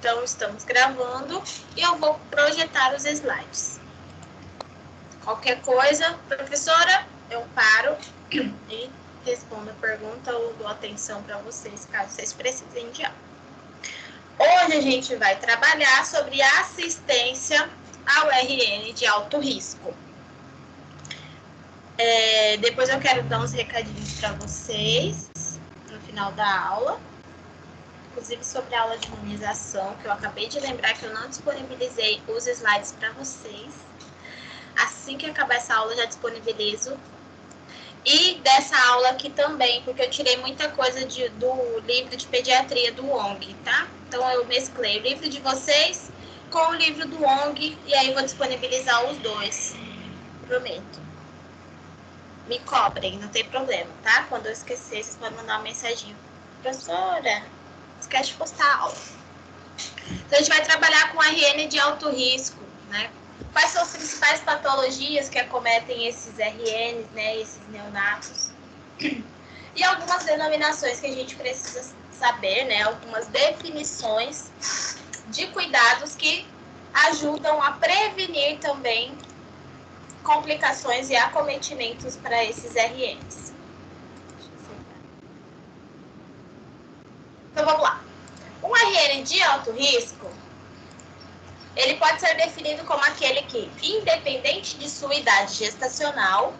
Então, estamos gravando e eu vou projetar os slides. Qualquer coisa, professora, eu paro e respondo a pergunta ou dou atenção para vocês, caso vocês precisem de algo. Hoje a gente vai trabalhar sobre assistência ao RN de alto risco. Depois eu quero dar uns recadinhos para vocês no final da aula. Inclusive sobre a aula de imunização, que eu acabei de lembrar que eu não disponibilizei os slides para vocês. Assim que acabar essa aula, eu já disponibilizo. E dessa aula aqui também, porque eu tirei muita coisa do livro de pediatria do ONG, tá? Então, eu mesclei o livro de vocês com o livro do ONG, e aí vou disponibilizar os dois. Prometo. Me cobrem, não tem problema, tá? Quando eu esquecer, vocês podem mandar uma mensagem. Professora, esquece de postar a aula. Então, a gente vai trabalhar com RN de alto risco, né? Quais são as principais patologias que acometem esses RNs, né? Esses neonatos. E algumas denominações que a gente precisa saber, né? Algumas definições de cuidados que ajudam a prevenir também complicações e acometimentos para esses RNs. Então, vamos lá. Um RN de alto risco, ele pode ser definido como aquele que, independente de sua idade gestacional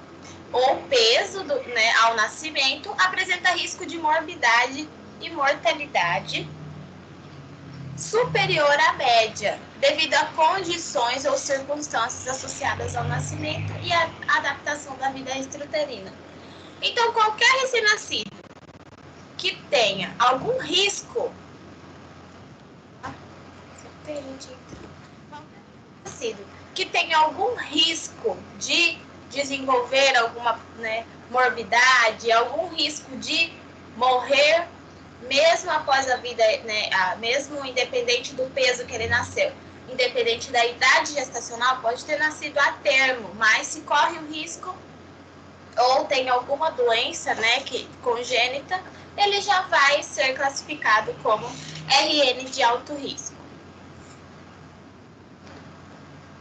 ou peso ao nascimento, apresenta risco de morbidade e mortalidade superior à média, devido a condições ou circunstâncias associadas ao nascimento e à adaptação da vida extrauterina. Então, qualquer recém-nascido que tenha algum risco, que tenha algum risco de desenvolver alguma morbidade, algum risco de morrer mesmo após a vida, mesmo independente do peso que ele nasceu, independente da idade gestacional, pode ter nascido a termo, mas se corre o risco ou tem alguma doença, congênita, ele já vai ser classificado como RN de alto risco.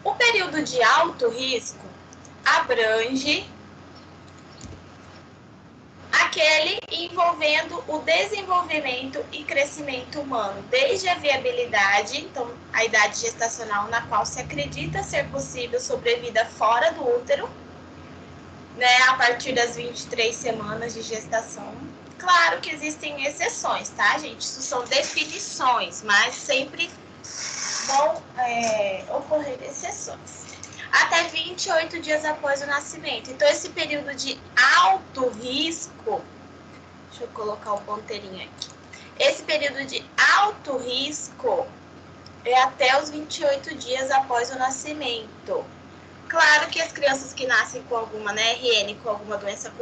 O período de alto risco abrange aquele envolvendo o desenvolvimento e crescimento humano, desde a viabilidade, então a idade gestacional na qual se acredita ser possível sobrevida fora do útero, a partir das 23 semanas de gestação. Claro que existem exceções, tá, gente? Isso são definições, mas sempre vão ocorrer exceções. Até 28 dias após o nascimento. Então, esse período de alto risco, deixa eu colocar o ponteirinho aqui. Esse período de alto risco é até os 28 dias após o nascimento. Claro que as crianças que nascem com alguma RN, com alguma doença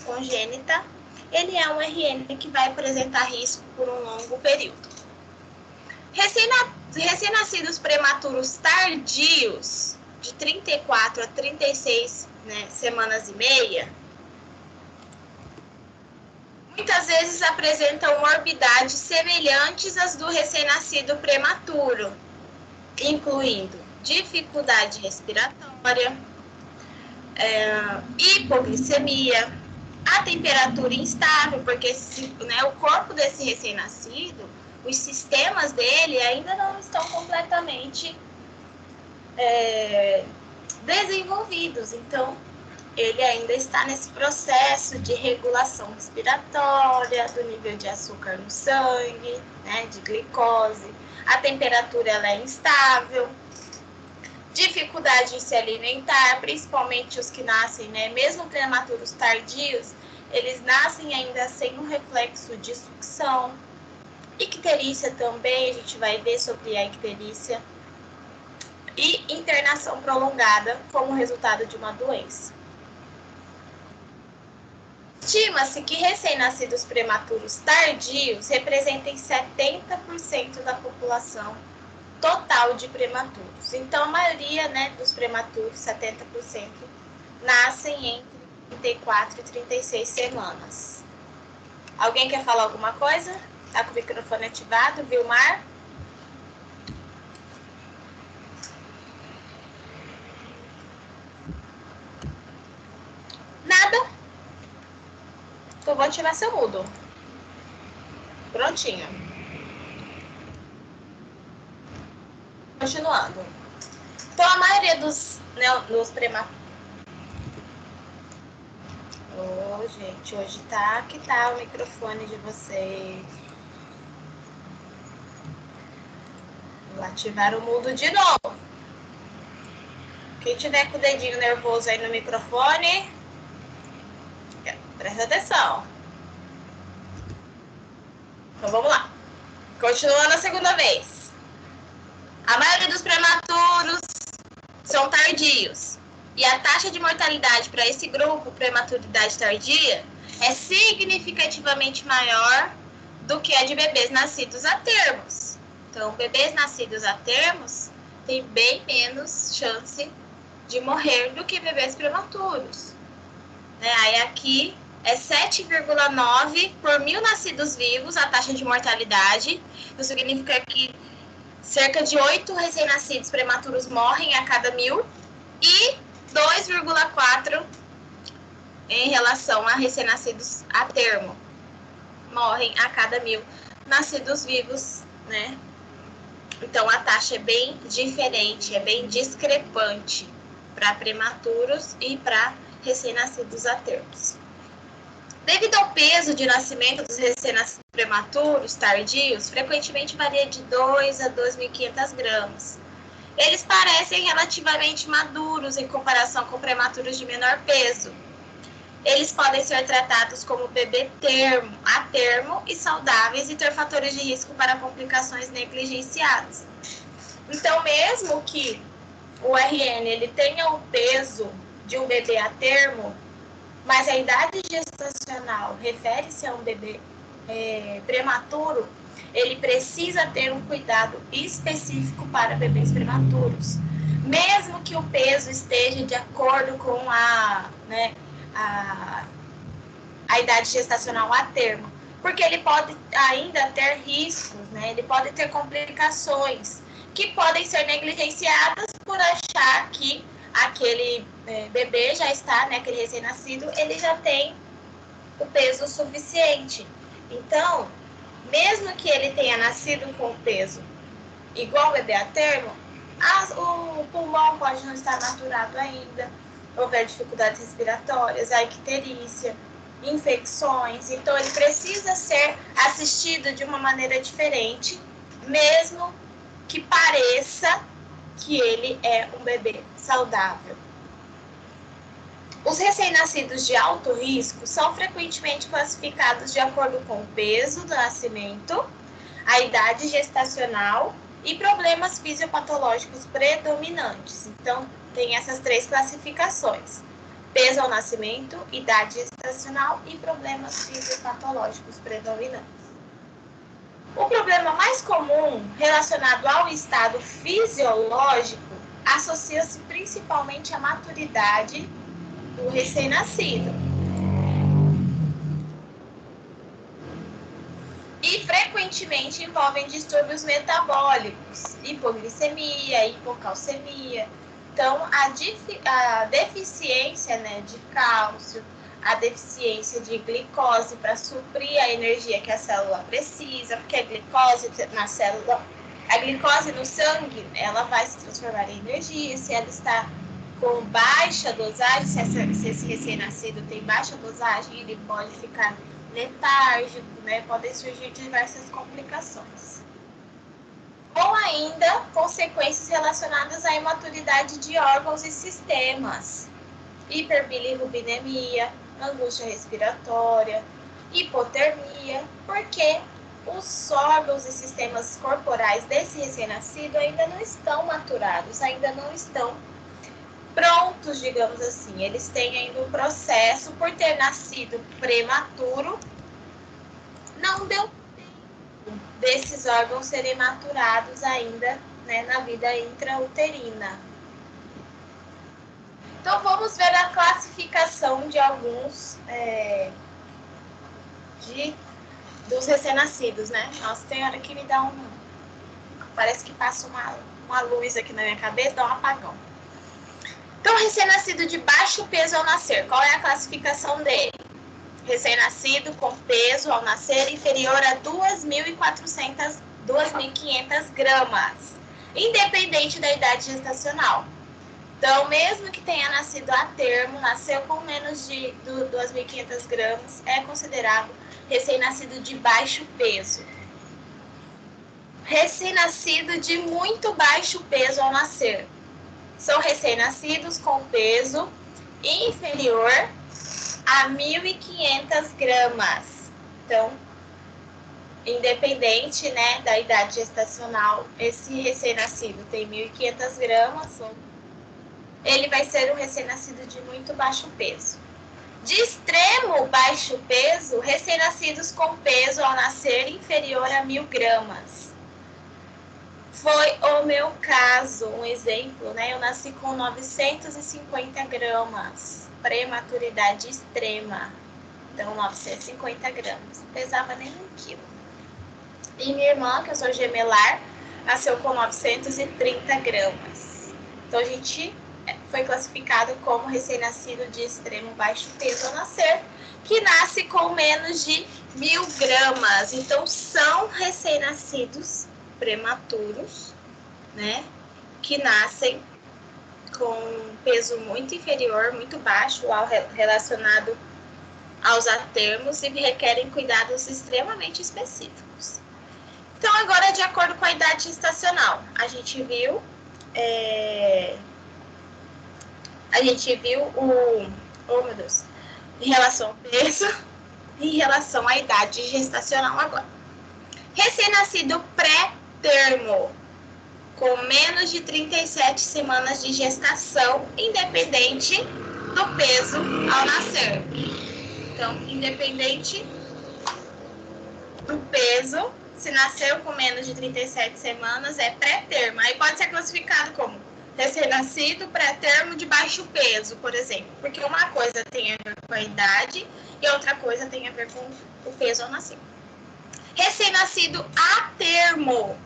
congênita, ele é um RN que vai apresentar risco por um longo período. Recém-nascidos prematuros tardios, de 34 a 36 semanas e meia, muitas vezes apresentam morbidades semelhantes às do recém-nascido prematuro, incluindo dificuldade respiratória, hipoglicemia, a temperatura instável, porque o corpo desse recém-nascido, os sistemas dele ainda não estão completamente desenvolvidos, então ele ainda está nesse processo de regulação respiratória, do nível de açúcar no sangue, de glicose, a temperatura ela é instável, dificuldade em se alimentar, principalmente os que nascem, mesmo prematuros tardios, eles nascem ainda sem um reflexo de sucção. Icterícia também, a gente vai ver sobre a icterícia. E internação prolongada como resultado de uma doença. Estima-se que recém-nascidos prematuros tardios representem 70% da população total de prematuros. Então, a maioria dos prematuros, 70%, nascem entre 34 e 36 semanas. Alguém quer falar alguma coisa? Está com o microfone ativado, Vilmar? vou ativar seu mudo. Prontinho. Continuando. Então, a maioria dos prematuros... gente, hoje tá que tá o microfone de vocês. Vou ativar o mudo de novo. Quem tiver com o dedinho nervoso aí no microfone, presta atenção. Então vamos lá. Continuando a segunda vez. A maioria dos prematuros são tardios. E a taxa de mortalidade para esse grupo, prematuridade tardia, é significativamente maior do que a de bebês nascidos a termos. Então, bebês nascidos a termos têm bem menos chance de morrer do que bebês prematuros. Aí aqui é 7,9 por 1.000 nascidos vivos a taxa de mortalidade. Isso significa que cerca de 8 recém-nascidos prematuros morrem a cada 1.000 e 2,4 em relação a recém-nascidos a termo. Morrem a cada 1.000 nascidos vivos, né? Então, a taxa é bem diferente, é bem discrepante para prematuros e para recém-nascidos a termos. Devido ao peso de nascimento dos recém-nascidos prematuros tardios, frequentemente varia de 2 a 2.500 gramas. Eles parecem relativamente maduros em comparação com prematuros de menor peso. Eles podem ser tratados como bebê a termo e saudáveis e ter fatores de risco para complicações negligenciadas. Então, mesmo que o RN ele tenha o peso de um bebê a termo, mas a idade gestacional refere-se a um bebê prematuro, ele precisa ter um cuidado específico para bebês prematuros. Mesmo que o peso esteja de acordo com a idade gestacional a termo, porque ele pode ainda ter riscos, ele pode ter complicações que podem ser negligenciadas por achar que aquele bebê já está, aquele recém-nascido, ele já tem o peso suficiente. Então, mesmo que ele tenha nascido com peso igual ao bebê a termo, o pulmão pode não estar maturado ainda, houver dificuldades respiratórias, a icterícia, infecções. Então, ele precisa ser assistido de uma maneira diferente, mesmo que pareça que ele é um bebê saudável. Os recém-nascidos de alto risco são frequentemente classificados de acordo com o peso do nascimento, a idade gestacional e problemas fisiopatológicos predominantes. Então, tem essas 3 classificações: peso ao nascimento, idade gestacional e problemas fisiopatológicos predominantes. O problema mais comum relacionado ao estado fisiológico associa-se principalmente à maturidade do recém-nascido. E frequentemente envolvem distúrbios metabólicos, hipoglicemia, hipocalcemia. Então, a deficiência de cálcio, a deficiência de glicose para suprir a energia que a célula precisa, porque a glicose na célula, a glicose no sangue, ela vai se transformar em energia. Se ela está com baixa dosagem, se esse recém-nascido tem baixa dosagem, ele pode ficar letárgico, podem surgir diversas complicações. Ou ainda, consequências relacionadas à imaturidade de órgãos e sistemas, hiperbilirrubinemia, angústia respiratória, hipotermia, porque os órgãos e sistemas corporais desse recém-nascido ainda não estão maturados, ainda não estão prontos, digamos assim. Eles têm ainda um processo, por ter nascido prematuro, não deu tempo desses órgãos serem maturados ainda, na vida intrauterina. Então, vamos ver a classificação de alguns dos recém-nascidos, Nossa, tem hora que me dá parece que passa uma luz aqui na minha cabeça, dá um apagão. Então, recém-nascido de baixo peso ao nascer, qual é a classificação dele? recém-nascido com peso ao nascer inferior a 2.500 gramas, independente da idade gestacional. Então, mesmo que tenha nascido a termo, nasceu com menos de 2.500 gramas, é considerado recém-nascido de baixo peso. Recém-nascido de muito baixo peso ao nascer. São recém-nascidos com peso inferior a 1.500 gramas. Então, independente, né, da idade gestacional, esse recém-nascido tem 1.500 gramas, ele vai ser um recém-nascido de muito baixo peso. De extremo baixo peso, recém-nascidos com peso ao nascer inferior a 1.000 gramas. Foi o meu caso, um exemplo, né? Eu nasci com 950 gramas, prematuridade extrema. Então, 950 gramas. Não pesava nem 1 quilo. E minha irmã, que eu sou gemelar, nasceu com 930 gramas. Então, a gente foi classificado como recém-nascido de extremo baixo peso ao nascer, que nasce com menos de 1.000 gramas. Então, são recém-nascidos prematuros, né, que nascem com peso muito inferior, muito baixo, relacionado aos atermos e requerem cuidados extremamente específicos. Então, agora, de acordo com a idade gestacional, a gente viu oh meu Deus, em relação ao peso, em relação à idade gestacional agora. Recém-nascido pré-termo, com menos de 37 semanas de gestação, independente do peso ao nascer. Então, independente do peso, se nasceu com menos de 37 semanas, é pré-termo. Aí pode ser classificado como recém-nascido pré-termo de baixo peso, por exemplo. Porque uma coisa tem a ver com a idade e outra coisa tem a ver com o peso ao nascer. Recém-nascido a termo.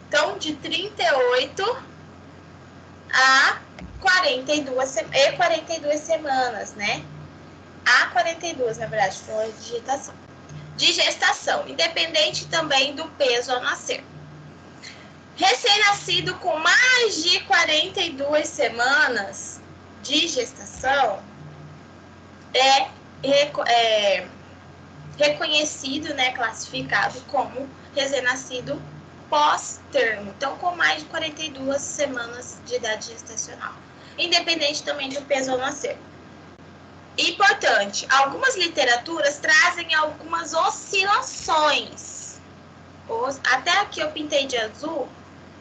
Então, de 38 a 42 semanas, né? A 42, na verdade, foi de gestação, independente também do peso ao nascer. Recém-nascido com mais de 42 semanas de gestação é reconhecido, né, classificado como recém-nascido pós-termo, então com mais de 42 semanas de idade gestacional, independente também do peso ao nascer. Importante, algumas literaturas trazem algumas oscilações. Até aqui eu pintei de azul,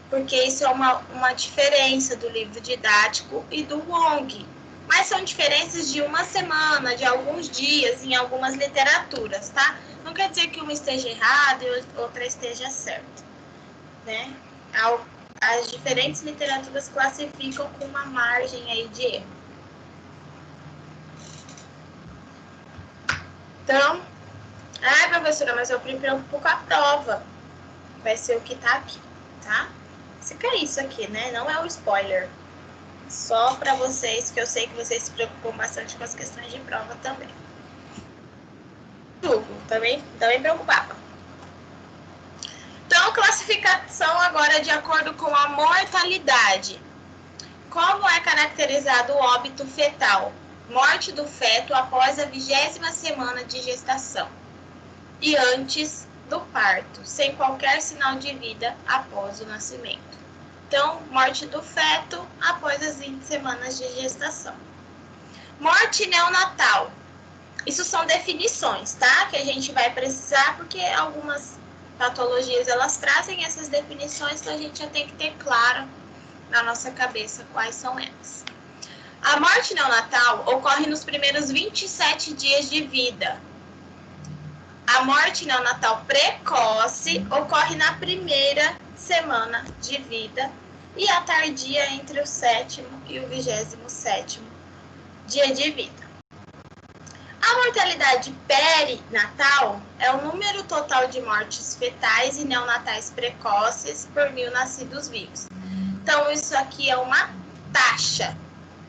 porque isso é uma diferença do livro didático e do Wong. Mas são diferenças de uma semana, de alguns dias, em algumas literaturas, tá? Não quer dizer que uma esteja errada e outra esteja certa, né? As diferentes literaturas classificam com uma margem aí de erro. Então, professora, mas eu me preocupo com a prova. Vai ser o que tá aqui, tá? Fica isso aqui, né? Não é um spoiler. Só para vocês, que eu sei que vocês se preocupam bastante com as questões de prova também. Também preocupava. Então, classificação agora de acordo com a mortalidade. Como é caracterizado o óbito fetal? Morte do feto após a 20ª semana de gestação e antes do parto, sem qualquer sinal de vida após o nascimento. Então, morte do feto após as 20 semanas de gestação. Morte neonatal. Isso são definições, tá? Que a gente vai precisar, porque algumas patologias, elas trazem essas definições, então a gente já tem que ter claro na nossa cabeça quais são elas. A morte neonatal ocorre nos primeiros 27 dias de vida. A morte neonatal precoce ocorre na primeira semana de vida e a tardia entre o 7º e o 27º dia de vida. A mortalidade perinatal é o número total de mortes fetais e neonatais precoces por 1.000 nascidos vivos. Então, isso aqui é uma taxa,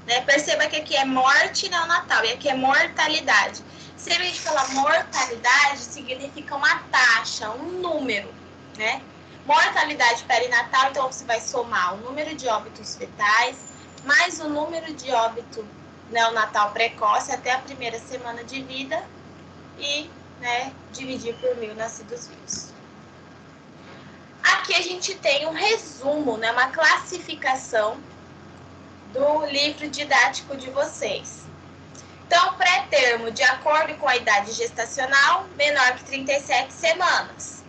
né? Perceba que aqui é morte neonatal e aqui é mortalidade. Sempre a gente fala mortalidade, significa uma taxa, um número, né? Mortalidade perinatal, então você vai somar o número de óbitos fetais, mais o número de óbito neonatal precoce até a primeira semana de vida e, né, dividir por 1.000 nascidos vivos. Aqui a gente tem um resumo, né, uma classificação do livro didático de vocês. Então, pré-termo, de acordo com a idade gestacional, menor que 37 semanas.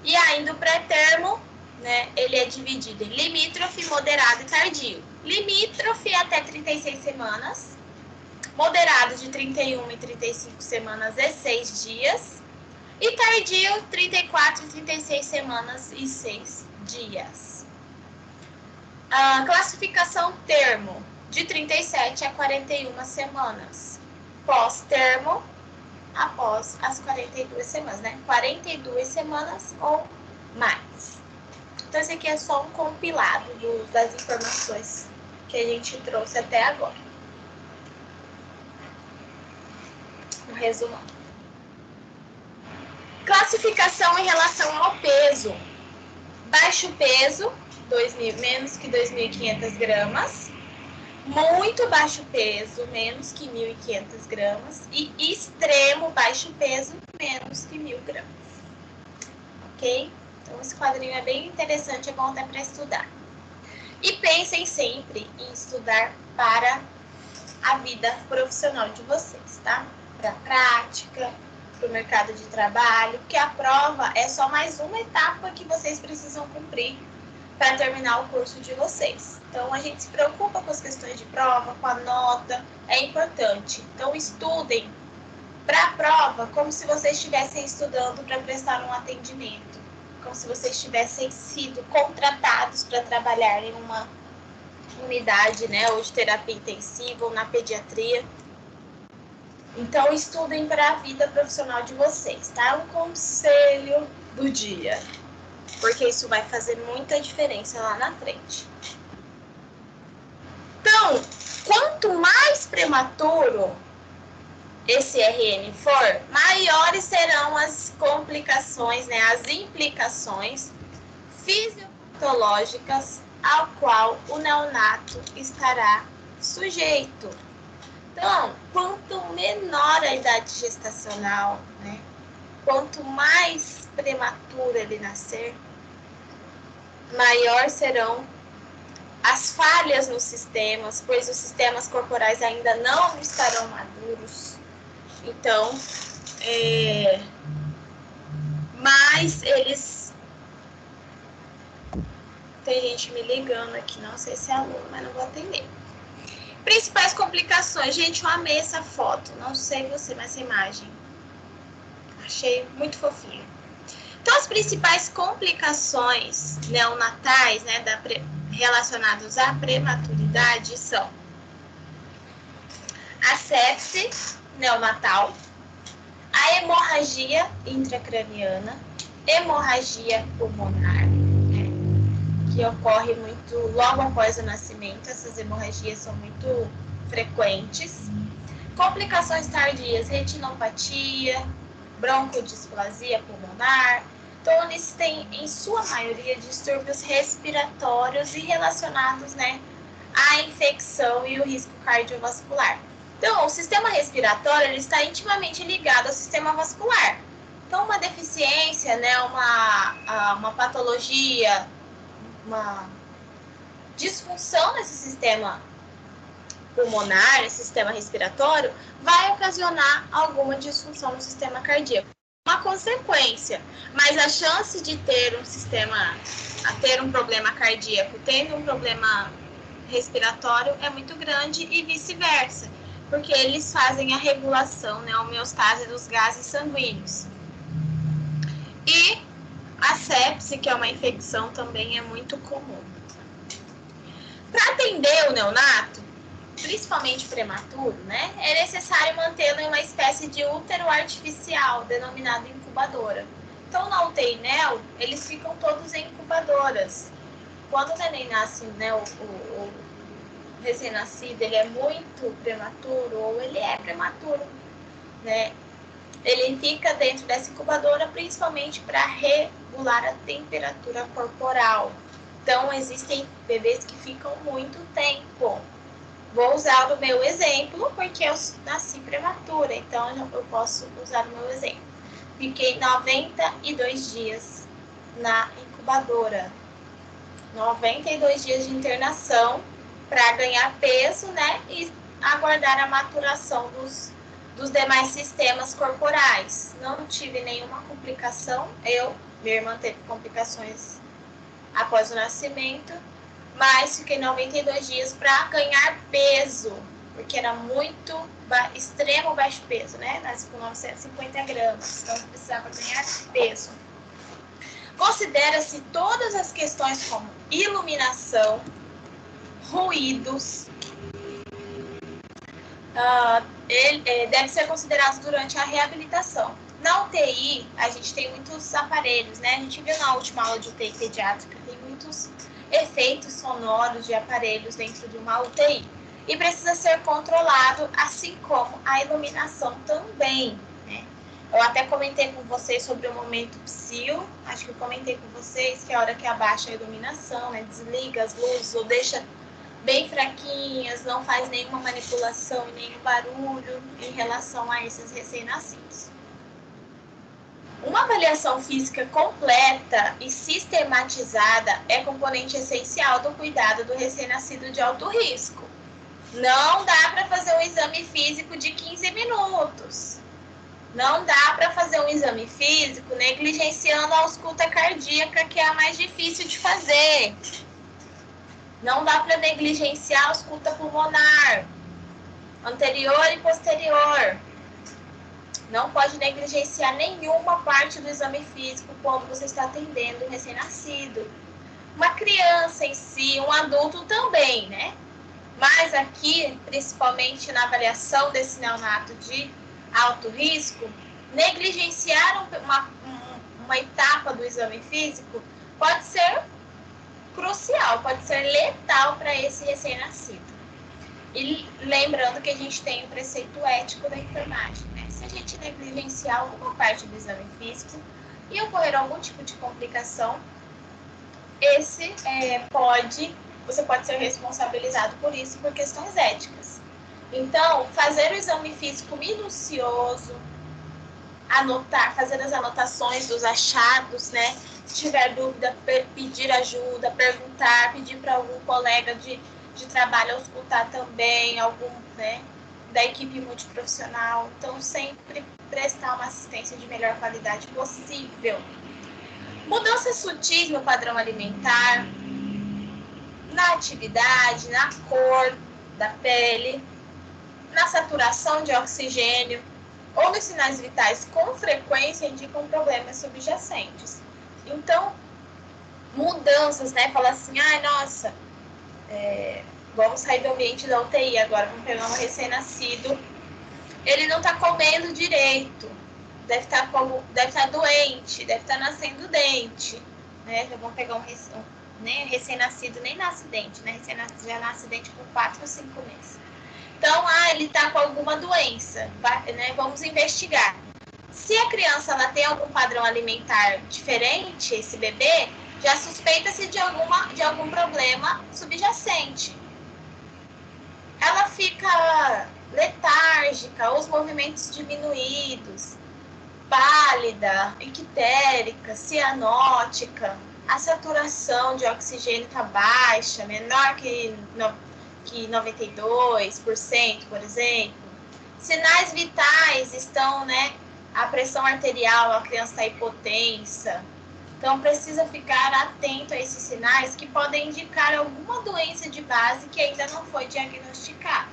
E ainda o pré-termo, né, ele é dividido em limítrofe, moderado e tardio. Limítrofe até 36 semanas, moderado de 31 e 35 semanas e 6 dias, e tardio 34 e 36 semanas e 6 dias. A classificação termo, de 37 a 41 semanas. Pós-termo, após as 42 semanas, né? 42 semanas ou mais. Então, esse aqui é só um compilado das informações que a gente trouxe até agora. Um resumão. Classificação em relação ao peso. Baixo peso, menos que 2.500 gramas. Muito baixo peso, menos que 1.500 gramas. E extremo baixo peso, menos que 1.000 gramas. Ok? Então, esse quadrinho é bem interessante, é bom até para estudar. E pensem sempre em estudar para a vida profissional de vocês, tá? Para a prática, para o mercado de trabalho, porque a prova é só mais uma etapa que vocês precisam cumprir para terminar o curso de vocês. Então, a gente se preocupa com as questões de prova, com a nota, é importante. Então, estudem para a prova como se vocês estivessem estudando para prestar um atendimento, como se vocês tivessem sido contratados para trabalhar em uma unidade, né, ou de terapia intensiva, ou na pediatria. Então, estudem para a vida profissional de vocês, tá? Um conselho do dia, porque isso vai fazer muita diferença lá na frente. Então, quanto mais prematuro esse RN for, maiores serão as complicações, né, as implicações fisiopatológicas ao qual o neonato estará sujeito. Então, quanto menor a idade gestacional, né, quanto mais prematuro ele nascer, maior serão as falhas nos sistemas, pois os sistemas corporais ainda não estarão maduros. Então, mas eles... Tem gente me ligando aqui, não sei se é aluno, mas não vou atender. Principais complicações. Gente, eu amei essa foto. Não sei você, mas essa imagem. Achei muito fofinho. Então, as principais complicações neonatais, né, relacionadas à prematuridade são a sepse neonatal, a hemorragia intracraniana, hemorragia pulmonar, né, que ocorre muito logo após o nascimento. Essas hemorragias são muito frequentes. Complicações tardias, retinopatia, broncodisplasia pulmonar. Então, eles têm, em sua maioria, distúrbios respiratórios e relacionados, né, à infecção e o risco cardiovascular. Então, o sistema respiratório ele está intimamente ligado ao sistema vascular. Então, uma deficiência, né, uma patologia, uma disfunção nesse sistema pulmonar, nesse sistema respiratório, vai ocasionar alguma disfunção no sistema cardíaco. Uma consequência, mas a chance de ter um problema cardíaco, tendo um problema respiratório, é muito grande e vice-versa, porque eles fazem a regulação, né, a homeostase dos gases sanguíneos. E a sepse, que é uma infecção, também é muito comum. Para atender o neonato, principalmente prematuro, né, é necessário mantê-lo em uma espécie de útero artificial, denominado incubadora. Então, na UTI NEL, eles ficam todos em incubadoras. Quando o neném nasce, né, recém-nascido ele é muito prematuro ou ele é prematuro, né? Ele fica dentro dessa incubadora principalmente para regular a temperatura corporal. Então, existem bebês que ficam muito tempo. Vou usar o meu exemplo, porque eu nasci prematura, então eu posso usar o meu exemplo. Fiquei 92 dias na incubadora. 92 dias de internação para ganhar peso, né? E aguardar a maturação dos demais sistemas corporais. Não tive nenhuma complicação. Minha irmã teve complicações após o nascimento, mas fiquei 92 dias para ganhar peso, porque era muito extremo baixo peso, né? Nasci com 950 gramas, então precisava ganhar peso. Considera-se todas as questões como iluminação, ruídos, deve ser considerado durante a reabilitação. Na UTI, a gente tem muitos aparelhos, né? A gente viu na última aula de UTI pediátrica, tem muitos efeitos sonoros de aparelhos dentro de uma UTI. E precisa ser controlado, assim como a iluminação também, né? Eu até comentei com vocês sobre o momento psil, acho que eu comentei com vocês que é a hora que abaixa a iluminação, né? Desliga as luzes ou deixa bem fraquinhas, não faz nenhuma manipulação e nenhum barulho em relação a esses recém-nascidos. Uma avaliação física completa e sistematizada é componente essencial do cuidado do recém-nascido de alto risco. Não dá para fazer um exame físico de 15 minutos. Não dá para fazer um exame físico negligenciando a ausculta cardíaca, que é a mais difícil de fazer. Não dá para negligenciar a ausculta pulmonar, anterior e posterior. Não pode negligenciar nenhuma parte do exame físico quando você está atendendo um recém-nascido. Uma criança em si, um adulto também, né? Mas aqui, principalmente na avaliação desse neonato de alto risco, negligenciar uma etapa do exame físico pode ser crucial, pode ser letal para esse recém-nascido. E lembrando que a gente tem o preceito ético da enfermagem, né? Se a gente negligenciar alguma parte do exame físico e ocorrer algum tipo de complicação, você pode ser responsabilizado por isso por questões éticas. Então, fazer o exame físico minucioso, fazer as anotações dos achados, né? Se tiver dúvida, pedir ajuda, perguntar, pedir para algum colega de trabalho auscultar também, algum, né, da equipe multiprofissional. Então, sempre prestar uma assistência de melhor qualidade possível. Mudanças sutis no padrão alimentar, na atividade, na cor da pele, na saturação de oxigênio ou nos sinais vitais com frequência indicam problemas subjacentes. Então, mudanças, né? Fala assim, nossa, vamos sair do ambiente da UTI agora, vamos pegar um recém-nascido, ele não está comendo direito, deve estar doente, deve estar nascendo dente, né? Vamos pegar recém-nascido, nem nasce dente, né? Recém-nascido já nasce dente com 4 ou 5 meses. Então, ele está com alguma doença, né? Vamos investigar. Se a criança ela tem algum padrão alimentar diferente, esse bebê, já suspeita-se de algum problema subjacente. Ela fica letárgica, os movimentos diminuídos, pálida, ictérica, cianótica, a saturação de oxigênio está baixa, menor que 92%, por exemplo. Sinais vitais estão, né? A pressão arterial, a criança está hipotensa. Então, precisa ficar atento a esses sinais que podem indicar alguma doença de base que ainda não foi diagnosticada.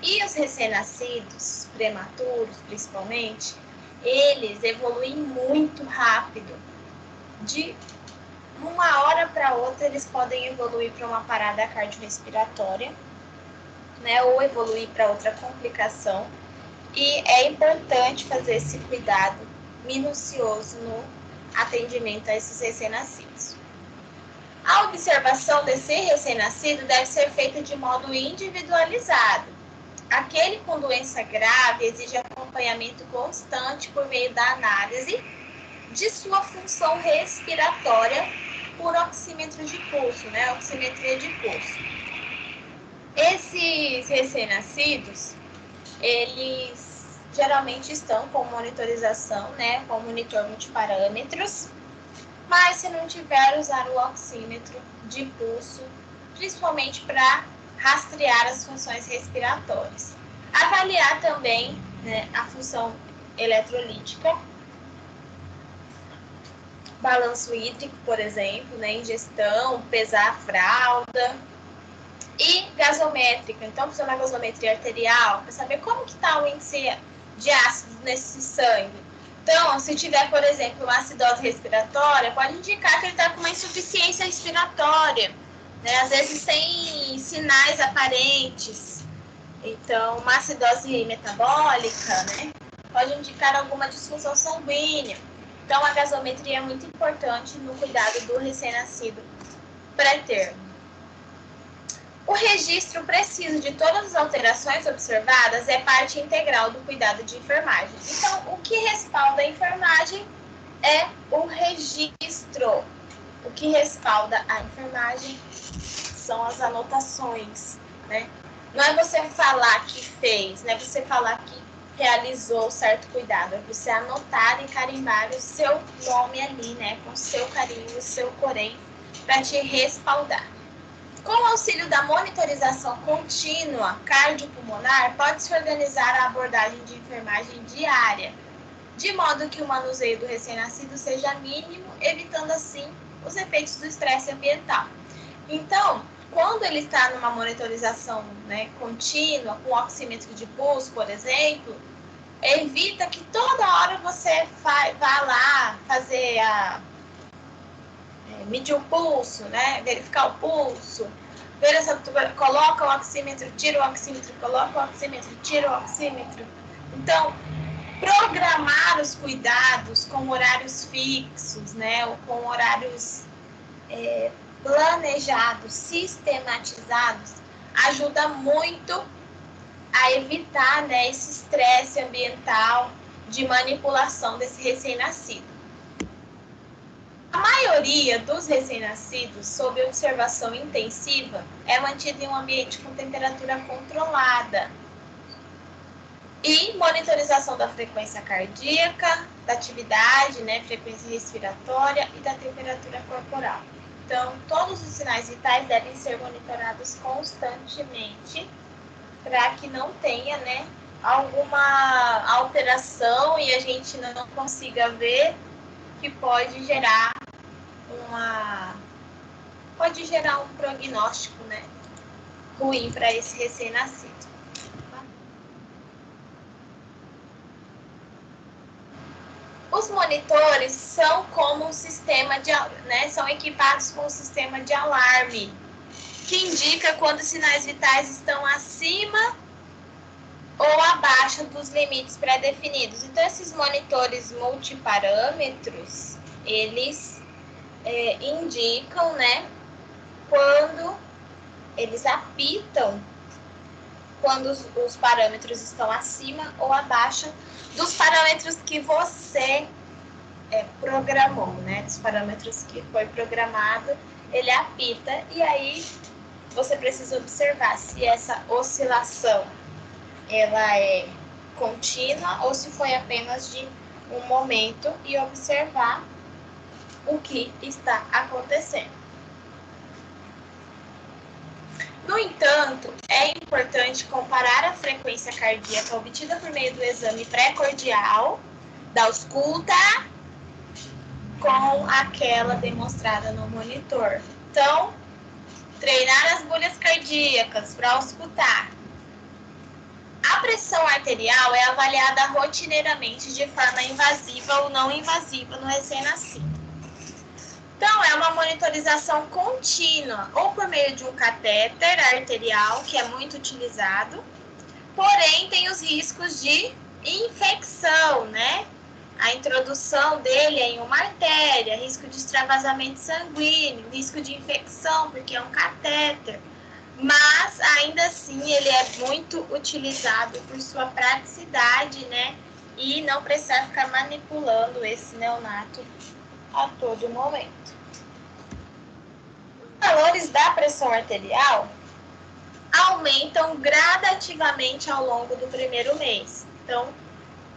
E os recém-nascidos, prematuros principalmente, eles evoluem muito rápido. De uma hora para outra, eles podem evoluir para uma parada cardiorrespiratória, né, ou evoluir para outra complicação. E é importante fazer esse cuidado minucioso no atendimento a esses recém-nascidos. A observação desse recém-nascido deve ser feita de modo individualizado. Aquele com doença grave exige acompanhamento constante por meio da análise de sua função respiratória por oxímetro de pulso, né? Oximetria de pulso. Esses recém-nascidos, eles geralmente estão com monitorização, né? Com monitor multiparâmetros. Mas se não tiver, usar o oxímetro de pulso, principalmente para rastrear as funções respiratórias. Avaliar também, né, a função eletrolítica, balanço hídrico, por exemplo, né, ingestão, pesar a fralda, e gasométrica. Então, funciona a gasometria arterial para saber como que está o índice de ácido nesse sangue. Então, se tiver, por exemplo, uma acidose respiratória, pode indicar que ele está com uma insuficiência respiratória, né? Às vezes sem sinais aparentes. Então, uma acidose metabólica, né? Pode indicar alguma disfunção sanguínea. Então, a gasometria é muito importante no cuidado do recém-nascido pré-termo. O registro preciso de todas as alterações observadas é parte integral do cuidado de enfermagem. Então, o que respalda a enfermagem é o registro. O que respalda a enfermagem são as anotações, né? Não é você falar que fez, não é você falar que realizou certo cuidado, é você anotar e carimbar o seu nome ali, né? Com o seu carinho, o seu corém, para te respaldar. Com o auxílio da monitorização contínua cardiopulmonar, pode-se organizar a abordagem de enfermagem diária, de modo que o manuseio do recém-nascido seja mínimo, evitando assim os efeitos do estresse ambiental. Então, quando ele está numa monitorização, né, contínua, com oxímetro de pulso, por exemplo, evita que toda hora você vá lá fazer medir o pulso, né? Verificar o pulso, ver essa, coloca o oxímetro, tira o oxímetro, coloca o oxímetro, tira o oxímetro. Então, programar os cuidados com horários fixos, né? Ou com horários planejados, sistematizados, ajuda muito a evitar, né, esse estresse ambiental de manipulação desse recém-nascido. A maioria dos recém-nascidos, sob observação intensiva, é mantida em um ambiente com temperatura controlada e monitorização da frequência cardíaca, da atividade, né, frequência respiratória e da temperatura corporal. Então, todos os sinais vitais devem ser monitorados constantemente para que não tenha, né, alguma alteração e a gente não consiga ver, que pode gerar um prognóstico, né, ruim para esse recém-nascido. Os monitores são como um sistema de, né, são equipados com um sistema de alarme, que indica quando os sinais vitais estão acima ou abaixo dos limites pré-definidos. Então, esses monitores multiparâmetros, eles indicam, né, quando eles apitam, quando os parâmetros estão acima ou abaixo dos parâmetros que você programou, né, dos parâmetros que foi programado, ele apita e aí você precisa observar se essa oscilação ela é contínua ou se foi apenas de um momento e observar o que está acontecendo. No entanto, é importante comparar a frequência cardíaca obtida por meio do exame pré-cordial, da ausculta, com aquela demonstrada no monitor. Então, treinar as bolhas cardíacas para auscultar. A pressão arterial é avaliada rotineiramente de forma invasiva ou não invasiva no recém-nascido. Então, é uma monitorização contínua, ou por meio de um catéter arterial, que é muito utilizado, porém tem os riscos de infecção, né? a introdução dele é em uma artéria, risco de extravasamento sanguíneo, risco de infecção, porque é um catéter. Mas, ainda assim, ele é muito utilizado por sua praticidade, né? E não precisa ficar manipulando esse neonato a todo momento. Os valores da pressão arterial aumentam gradativamente ao longo do primeiro mês. Então,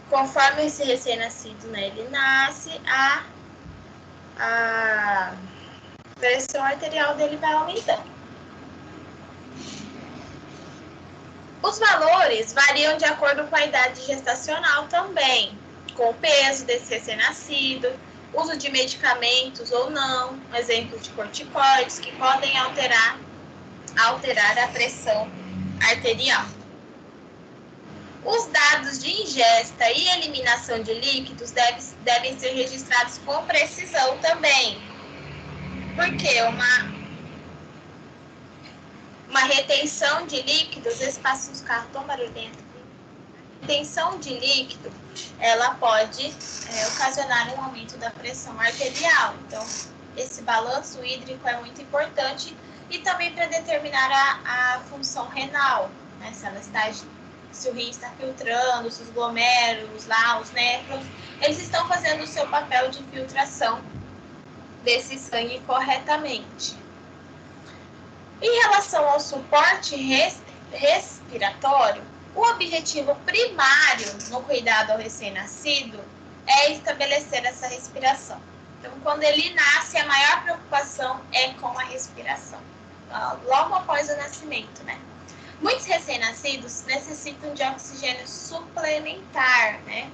conforme esse recém-nascido, né, ele nasce, a pressão arterial dele vai aumentando. Os valores variam de acordo com a idade gestacional também, com o peso desse recém-nascido, uso de medicamentos ou não, exemplo de corticoides, que podem alterar a pressão arterial. Os dados de ingesta e eliminação de líquidos devem ser registrados com precisão também, porque uma retenção de líquidos, esse passa uns carros tão barulhentos. Retenção de líquido, ela pode ocasionar um aumento da pressão arterial. Então, esse balanço hídrico é muito importante e também para determinar a função renal, né? Se o rim está filtrando, se os glomérulos lá, os néfrons, eles estão fazendo o seu papel de filtração desse sangue corretamente. Em relação ao suporte respiratório, o objetivo primário no cuidado ao recém-nascido é estabelecer essa respiração. Então, quando ele nasce, a maior preocupação é com a respiração, logo após o nascimento, né? Muitos recém-nascidos necessitam de oxigênio suplementar, né?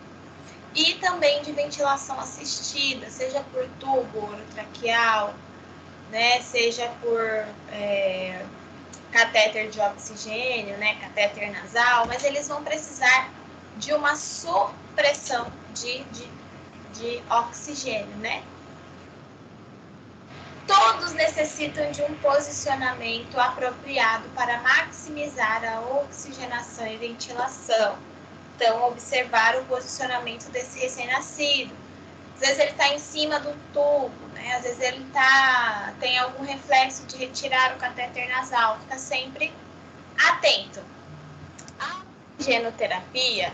E também de ventilação assistida, seja por tubo orotraqueal, né? Seja por catéter de oxigênio, né? Catéter nasal, mas eles vão precisar de uma supressão de oxigênio, né? Todos necessitam de um posicionamento apropriado para maximizar a oxigenação e ventilação. Então, observar o posicionamento desse recém-nascido. Às vezes ele está em cima do tubo, né? Às vezes ele tem algum reflexo de retirar o catéter nasal. Fica sempre atento. A oxigenoterapia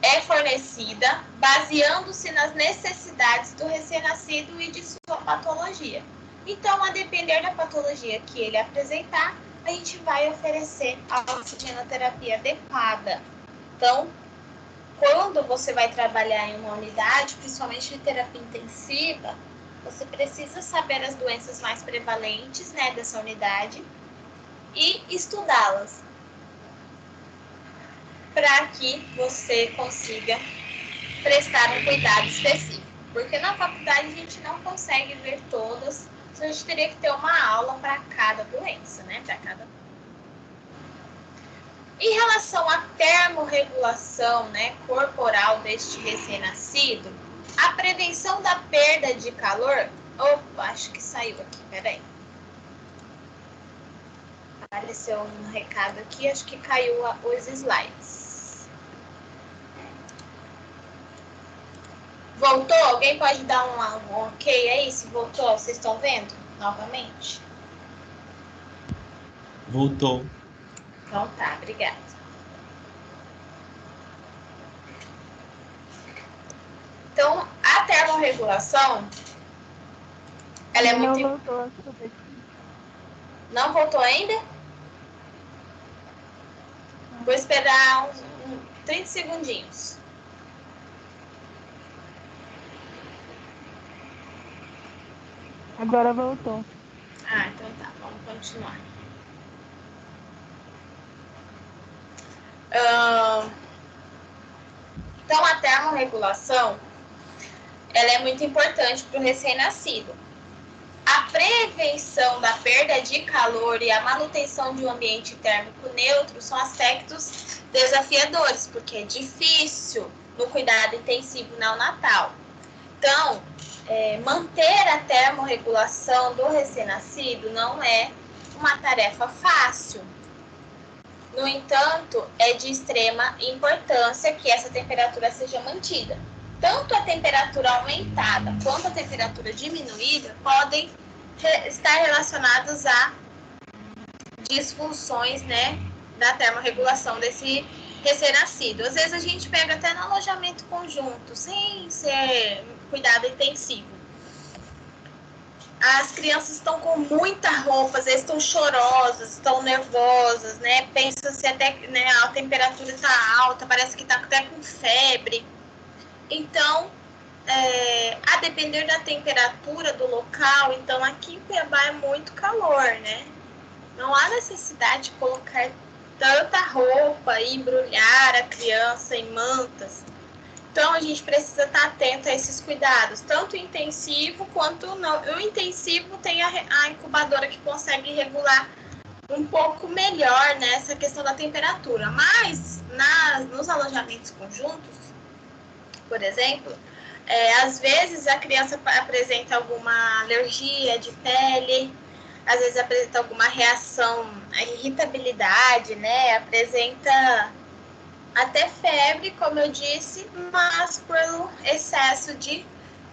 é fornecida baseando-se nas necessidades do recém-nascido e de sua patologia. Então, a depender da patologia que ele apresentar, a gente vai oferecer a oxigenoterapia adequada. Então, quando você vai trabalhar em uma unidade, principalmente de terapia intensiva, você precisa saber as doenças mais prevalentes, né, dessa unidade e estudá-las, para que você consiga prestar um cuidado específico. Porque na faculdade a gente não consegue ver todas, então a gente teria que ter uma aula para cada doença, né? Em relação à termorregulação, né, corporal deste recém-nascido, a prevenção da perda de calor... Opa, acho que saiu aqui, peraí. Apareceu um recado aqui, acho que caiu os slides. Voltou? Alguém pode dar um ok aí se voltou? Vocês estão vendo novamente? Voltou. Então tá, obrigada. Então, a termorregulação, ela é muito... Não voltou. Não voltou ainda? Vou esperar uns 30 segundinhos. Agora voltou. Ah, então tá, vamos continuar. Então, a termorregulação, ela é muito importante para o recém-nascido. A prevenção da perda de calor e a manutenção de um ambiente térmico neutro são aspectos desafiadores, porque é difícil no cuidado intensivo neonatal. Então, manter a termorregulação do recém-nascido não é uma tarefa fácil. No entanto, é de extrema importância que essa temperatura seja mantida. tanto a temperatura aumentada quanto a temperatura diminuída podem estar relacionados a disfunções, né, da termorregulação desse recém-nascido. Às vezes a gente pega até no alojamento conjunto, sem ser cuidado intensivo. As crianças estão com muita roupa, às vezes estão chorosas, estão nervosas, né? Pensa-se até, né, a temperatura está alta, parece que está até com febre. Então, a depender da temperatura do local, então aqui em Cuiabá é muito calor, né? Não há necessidade de colocar tanta roupa e embrulhar a criança em mantas. Então, a gente precisa estar atento a esses cuidados, tanto intensivo quanto não. O intensivo tem a incubadora que consegue regular um pouco melhor nessa questão da temperatura. Mas, nos alojamentos conjuntos, por exemplo, às vezes a criança apresenta alguma alergia de pele, às vezes apresenta alguma reação à irritabilidade, né? Apresenta até febre, como eu disse, mas pelo excesso de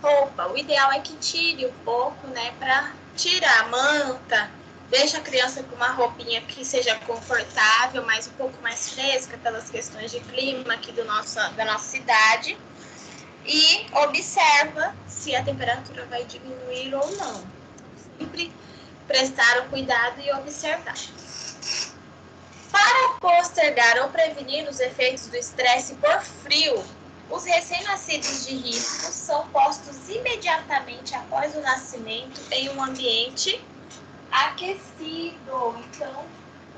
roupa. O ideal é que tire um pouco, né, para tirar a manta, deixa a criança com uma roupinha que seja confortável, mas um pouco mais fresca pelas questões de clima aqui da nossa cidade, e observa se a temperatura vai diminuir ou não. Sempre prestar o cuidado e observar. Para postergar ou prevenir os efeitos do estresse por frio, os recém-nascidos de risco são postos imediatamente após o nascimento em um ambiente aquecido. Então,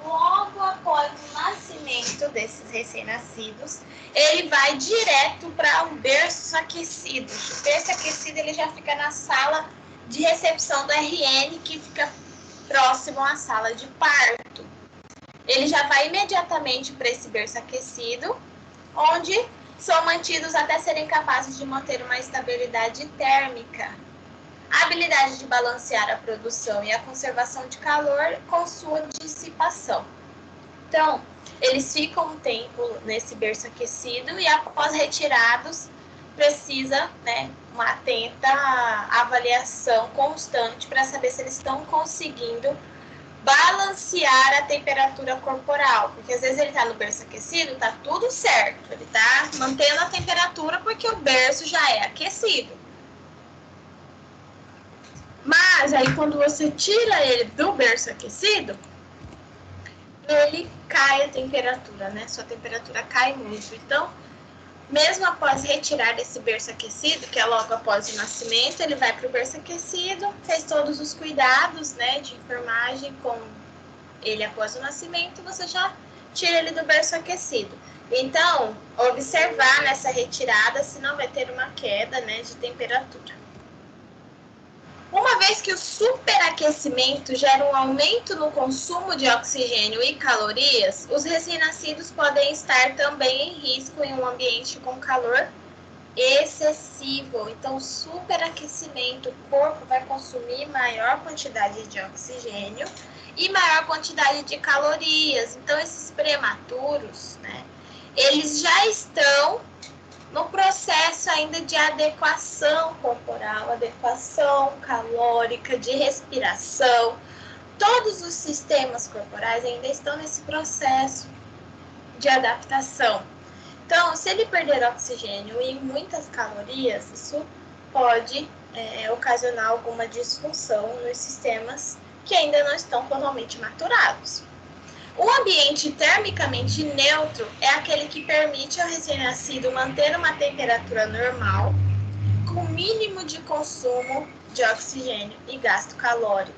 logo após o nascimento desses recém-nascidos, ele vai direto para um berço aquecido. O berço aquecido ele já fica na sala de recepção do RN, que fica próximo à sala de parto. Ele já vai imediatamente para esse berço aquecido, onde são mantidos até serem capazes de manter uma estabilidade térmica. A habilidade de balancear a produção e a conservação de calor com sua dissipação. Então, eles ficam um tempo nesse berço aquecido e após retirados, precisa, né, uma atenta avaliação constante para saber se eles estão conseguindo balancear a temperatura corporal, porque às vezes ele está no berço aquecido, tá tudo certo, ele tá mantendo a temperatura porque o berço já é aquecido. Mas aí quando você tira ele do berço aquecido, ele cai a temperatura, né? Sua temperatura cai muito. Então, mesmo após retirar desse berço aquecido, que é logo após o nascimento, ele vai para o berço aquecido, fez todos os cuidados, né, de enfermagem com ele após o nascimento, você já tira ele do berço aquecido. Então, observar nessa retirada se não vai ter uma queda, né, de temperatura. Uma vez que o superaquecimento gera um aumento no consumo de oxigênio e calorias, os recém-nascidos podem estar também em risco em um ambiente com calor excessivo. Então, superaquecimento, o corpo vai consumir maior quantidade de oxigênio e maior quantidade de calorias. Então, esses prematuros, né, eles já estão no processo ainda de adequação corporal, adequação calórica, de respiração. Todos os sistemas corporais ainda estão nesse processo de adaptação. Então, se ele perder oxigênio e muitas calorias, isso pode ocasionar alguma disfunção nos sistemas que ainda não estão totalmente maturados. O ambiente termicamente neutro é aquele que permite ao recém-nascido manter uma temperatura normal, com mínimo de consumo de oxigênio e gasto calórico.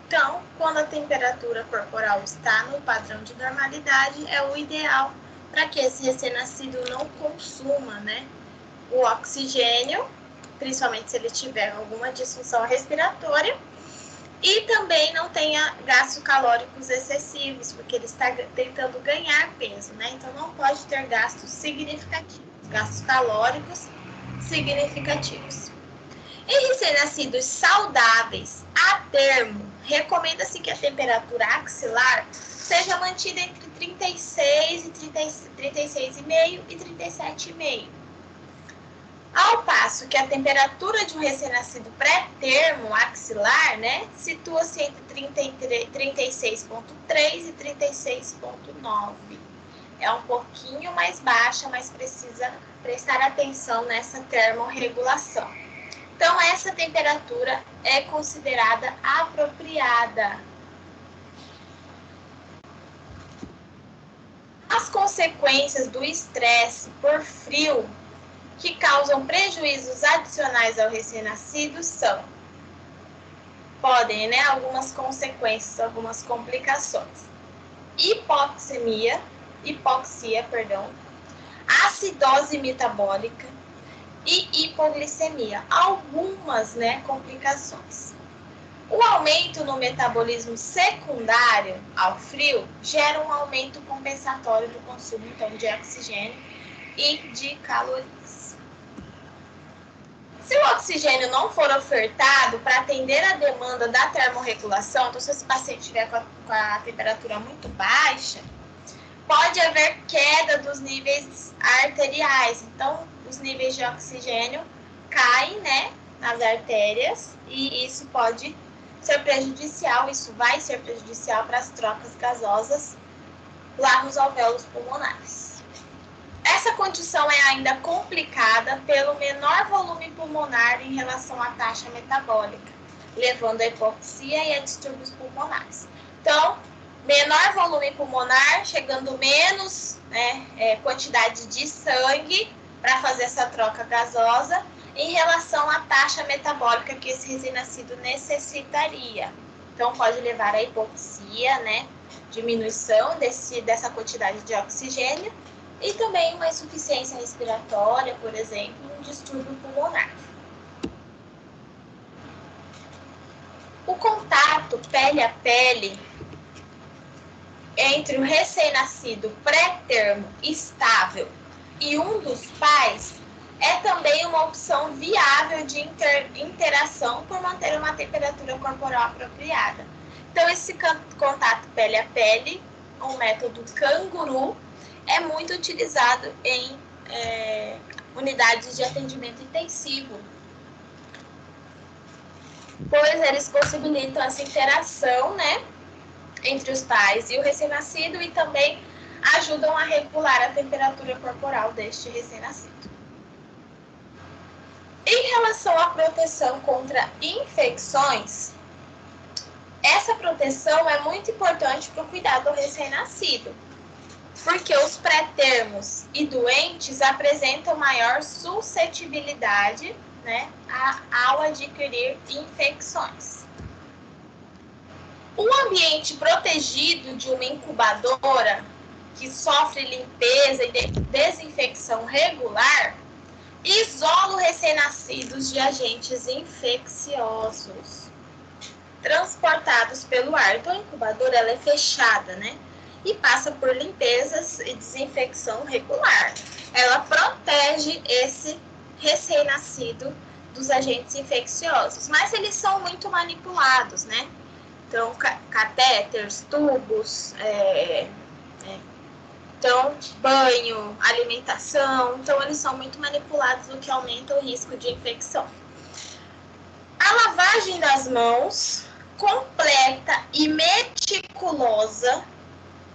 Então, quando a temperatura corporal está no padrão de normalidade, é o ideal para que esse recém-nascido não consuma, né, o oxigênio, principalmente se ele tiver alguma disfunção respiratória, e também não tenha gastos calóricos excessivos, porque ele está tentando ganhar peso, né? Então, não pode ter gastos significativos, gastos calóricos significativos. Em recém-nascidos saudáveis, a termo, recomenda-se que a temperatura axilar seja mantida entre 36,5 e 37,5. Ao passo que a temperatura de um recém-nascido pré-termo axilar, né, situa-se entre 36,3 e 36,9. É um pouquinho mais baixa, mas precisa prestar atenção nessa termorregulação. Então, essa temperatura é considerada apropriada. As consequências do estresse por frio que causam prejuízos adicionais ao recém-nascido podem, né, algumas consequências, algumas complicações. Hipoxia, acidose metabólica e hipoglicemia, algumas, né, complicações. O aumento no metabolismo secundário ao frio gera um aumento compensatório do consumo, então, de oxigênio e de calorias. Se o oxigênio não for ofertado para atender a demanda da termorregulação, então se esse paciente estiver com a temperatura muito baixa, pode haver queda dos níveis arteriais. Então, os níveis de oxigênio caem, né, nas artérias, e isso pode ser prejudicial, isso vai ser prejudicial para as trocas gasosas lá nos alvéolos pulmonares. Essa condição é ainda complicada pelo menor volume pulmonar em relação à taxa metabólica, levando a hipoxia e a distúrbios pulmonares. Então, menor volume pulmonar, chegando menos, né, quantidade de sangue para fazer essa troca gasosa em relação à taxa metabólica que esse recém-nascido necessitaria. Então, pode levar a hipoxia, né, diminuição dessa quantidade de oxigênio e também uma insuficiência respiratória, por exemplo, um distúrbio pulmonar. O contato pele a pele entre o recém-nascido pré-termo estável e um dos pais é também uma opção viável de interação por manter uma temperatura corporal apropriada. Então, esse contato pele a pele, o método canguru, é muito utilizado em unidades de atendimento intensivo, pois eles possibilitam essa interação, né, entre os pais e o recém-nascido e também ajudam a regular a temperatura corporal deste recém-nascido. Em relação à proteção contra infecções, essa proteção é muito importante para o cuidado do recém-nascido, porque os pré-termos e doentes apresentam maior suscetibilidade, né, ao adquirir infecções. O ambiente protegido de uma incubadora que sofre limpeza e desinfecção regular isola os recém-nascidos de agentes infecciosos transportados pelo ar. Então, a incubadora ela é fechada, né? E passa por limpezas e desinfecção regular. Ela protege esse recém-nascido dos agentes infecciosos, mas eles são muito manipulados, né? Então, catéteres, tubos, então, banho, alimentação, então eles são muito manipulados, o que aumenta o risco de infecção. A lavagem das mãos completa e meticulosa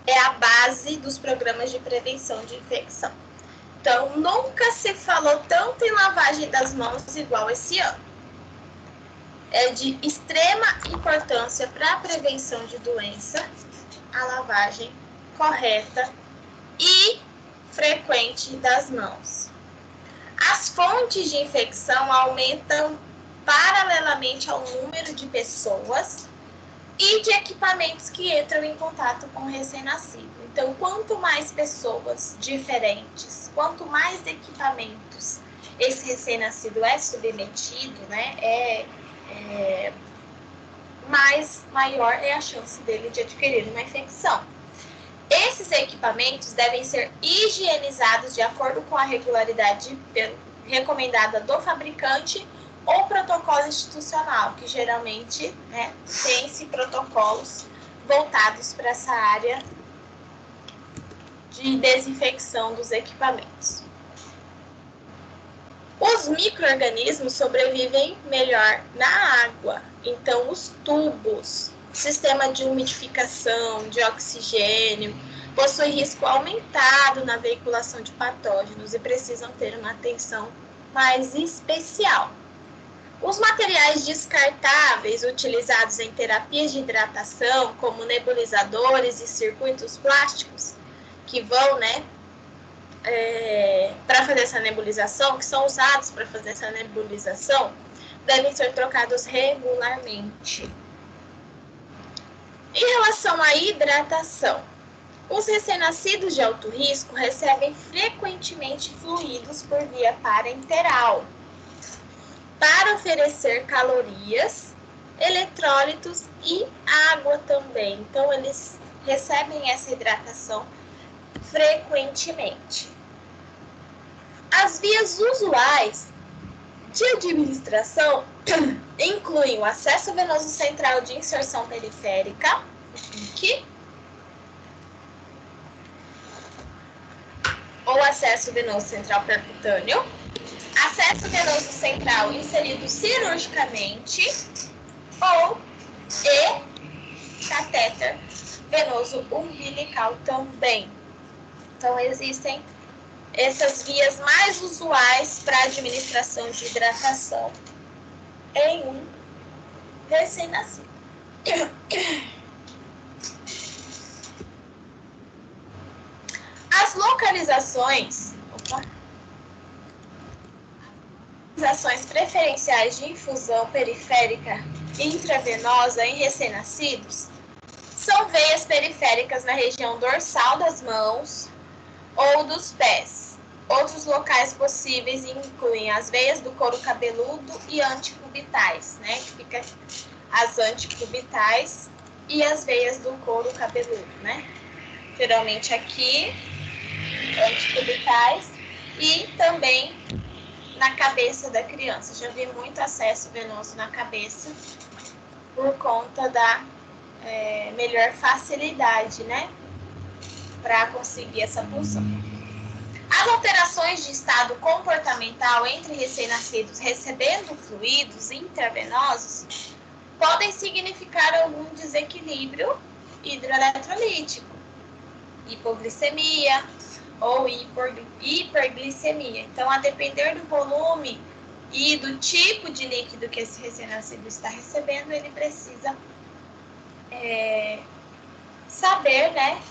é a base dos programas de prevenção de infecção. Então, nunca se falou tanto em lavagem das mãos igual esse ano. É de extrema importância para a prevenção de doença a lavagem correta e frequente das mãos. As fontes de infecção aumentam paralelamente ao número de pessoas e de equipamentos que entram em contato com o recém-nascido. Então, quanto mais pessoas diferentes, quanto mais equipamentos esse recém-nascido é submetido, né, maior é a chance dele de adquirir uma infecção. Esses equipamentos devem ser higienizados de acordo com a regularidade recomendada do fabricante ou protocolo institucional, que geralmente, né, tem-se protocolos voltados para essa área de desinfecção dos equipamentos. Os micro-organismos sobrevivem melhor na água, então os tubos, sistema de umidificação, de oxigênio, possuem risco aumentado na veiculação de patógenos e precisam ter uma atenção mais especial. Os materiais descartáveis utilizados em terapias de hidratação, como nebulizadores e circuitos plásticos, que vão, né, para fazer essa nebulização, que são usados para fazer essa nebulização, devem ser trocados regularmente. Em relação à hidratação, os recém-nascidos de alto risco recebem frequentemente fluidos por via parenteral, para oferecer calorias, eletrólitos e água também. Então, eles recebem essa hidratação frequentemente. As vias usuais de administração incluem o acesso venoso central de inserção periférica, PIC, ou acesso venoso central percutâneo, acesso venoso central inserido cirurgicamente ou catéter venoso umbilical também. Então, existem essas vias mais usuais para administração de hidratação em um recém-nascido. As localizações preferenciais de infusão periférica e intravenosa em recém-nascidos são veias periféricas na região dorsal das mãos ou dos pés. Outros locais possíveis incluem as veias do couro cabeludo e antecubitais, né? Que fica as antecubitais e as veias do couro cabeludo, né? Geralmente aqui, antecubitais, e também na cabeça da criança. Já vi muito acesso venoso na cabeça por conta da melhor facilidade, né, para conseguir essa punção. As alterações de estado comportamental entre recém-nascidos recebendo fluidos intravenosos podem significar algum desequilíbrio hidroeletrolítico, hipoglicemia ou hiperglicemia. Então, a depender do volume e do tipo de líquido que esse recém-nascido está recebendo, ele precisa saber, né?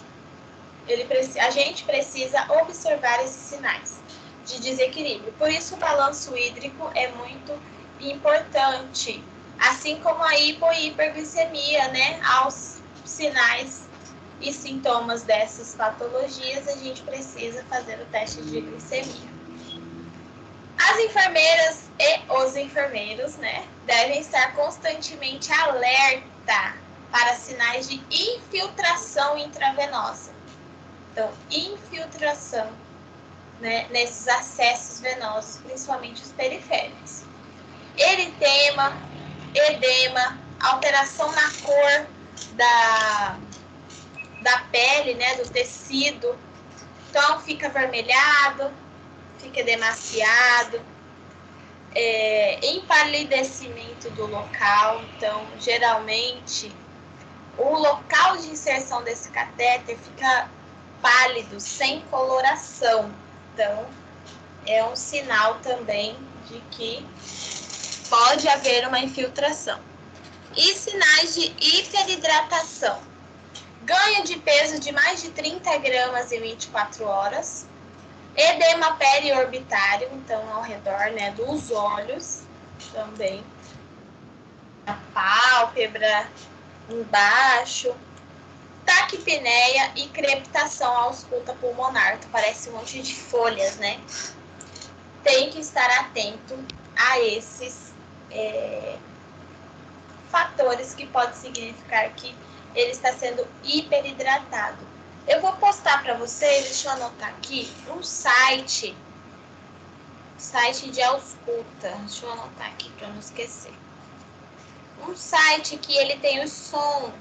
A gente precisa observar esses sinais de desequilíbrio. Por isso, o balanço hídrico é muito importante, assim como a hipo e hiperglicemia, né? Aos sinais e sintomas dessas patologias, a gente precisa fazer o teste de glicemia. As enfermeiras e os enfermeiros, né, devem estar constantemente alerta para sinais de infiltração intravenosa. Então, infiltração, né, nesses acessos venosos, principalmente os periféricos. Eritema, edema, alteração na cor da pele, né, do tecido. Então, fica avermelhado, fica edemaciado, empalidecimento do local. Então, geralmente, o local de inserção desse catéter fica pálido, sem coloração. Então, é um sinal também de que pode haver uma infiltração. E sinais de hiperidratação. Ganho de peso de mais de 30 gramas em 24 horas. Edema periorbitário, então ao redor, né, dos olhos também. A pálpebra, embaixo. Taquipneia e crepitação ausculta pulmonar. Parece um monte de folhas, né? Tem que estar atento a esses fatores que podem significar que ele está sendo hiperidratado. Eu vou postar para vocês, deixa eu anotar aqui, um site de ausculta. Deixa eu anotar aqui para não esquecer. Um site que ele tem os sons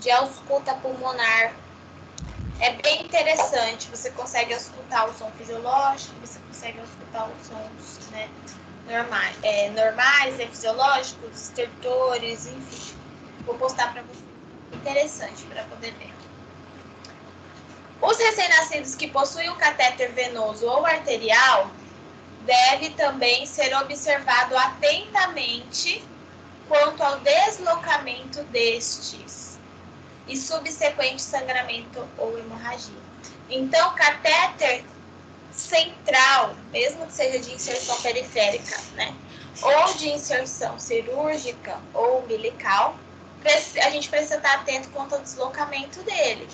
de ausculta pulmonar. É bem interessante, você consegue escutar o som fisiológico, você consegue escutar os sons, né, normais, fisiológicos, estertores, enfim. Vou postar para você. Interessante para poder ver. Os recém-nascidos que possuem um catéter venoso ou arterial deve também ser observado atentamente quanto ao deslocamento destes e subsequente sangramento ou hemorragia. Então, catéter central, mesmo que seja de inserção periférica, né, ou de inserção cirúrgica ou umbilical, a gente precisa estar atento quanto ao deslocamento dele.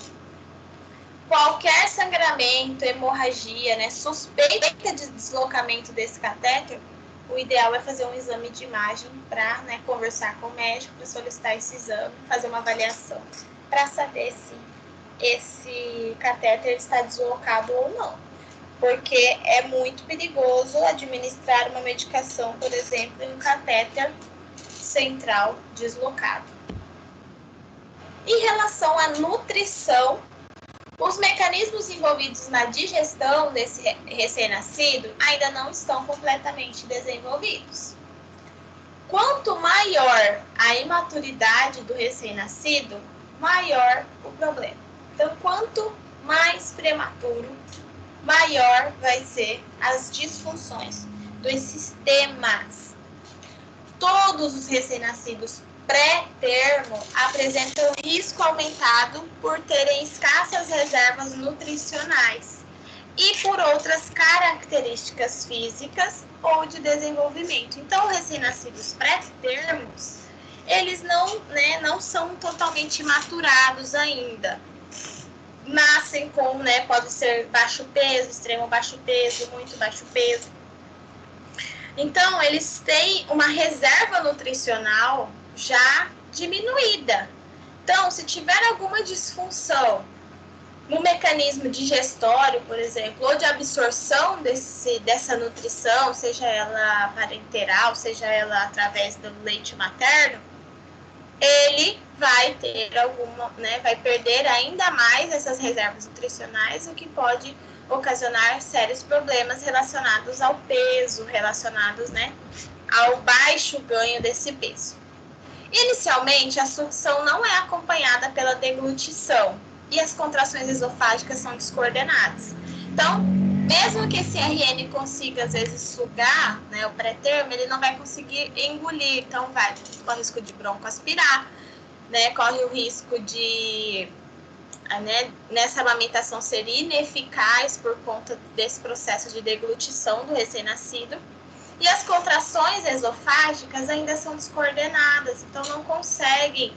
Qualquer sangramento, hemorragia, né, suspeita de deslocamento desse catéter, o ideal é fazer um exame de imagem para, né, conversar com o médico para solicitar esse exame, fazer uma avaliação para saber se esse catéter está deslocado ou não. Porque é muito perigoso administrar uma medicação, por exemplo, em um catéter central deslocado. Em relação à nutrição, os mecanismos envolvidos na digestão desse recém-nascido ainda não estão completamente desenvolvidos. Quanto maior a imaturidade do recém-nascido, maior o problema. Então, quanto mais prematuro, maior vai ser as disfunções dos sistemas. Todos os recém-nascidos pré-termo apresentam risco aumentado por terem escassas reservas nutricionais e por outras características físicas ou de desenvolvimento. Então, recém-nascidos pré-termos, eles não são totalmente maturados ainda. Nascem com, pode ser baixo peso, extremo baixo peso, muito baixo peso. Então, eles têm uma reserva nutricional já diminuída. Então, se tiver alguma disfunção no mecanismo digestório, por exemplo, ou de absorção dessa nutrição, seja ela parenteral, seja ela através do leite materno, ele vai ter vai perder ainda mais essas reservas nutricionais, o que pode ocasionar sérios problemas relacionados ao peso, relacionados, ao baixo ganho desse peso. Inicialmente, a sucção não é acompanhada pela deglutição e as contrações esofágicas são descoordenadas. Então, mesmo que esse RN consiga, às vezes, sugar, o pré-termo, ele não vai conseguir engolir. Então, vai corre o risco de broncoaspirar, corre o risco de, nessa amamentação, ser ineficaz por conta desse processo de deglutição do recém-nascido. E as contrações esofágicas ainda são descoordenadas, então não conseguem,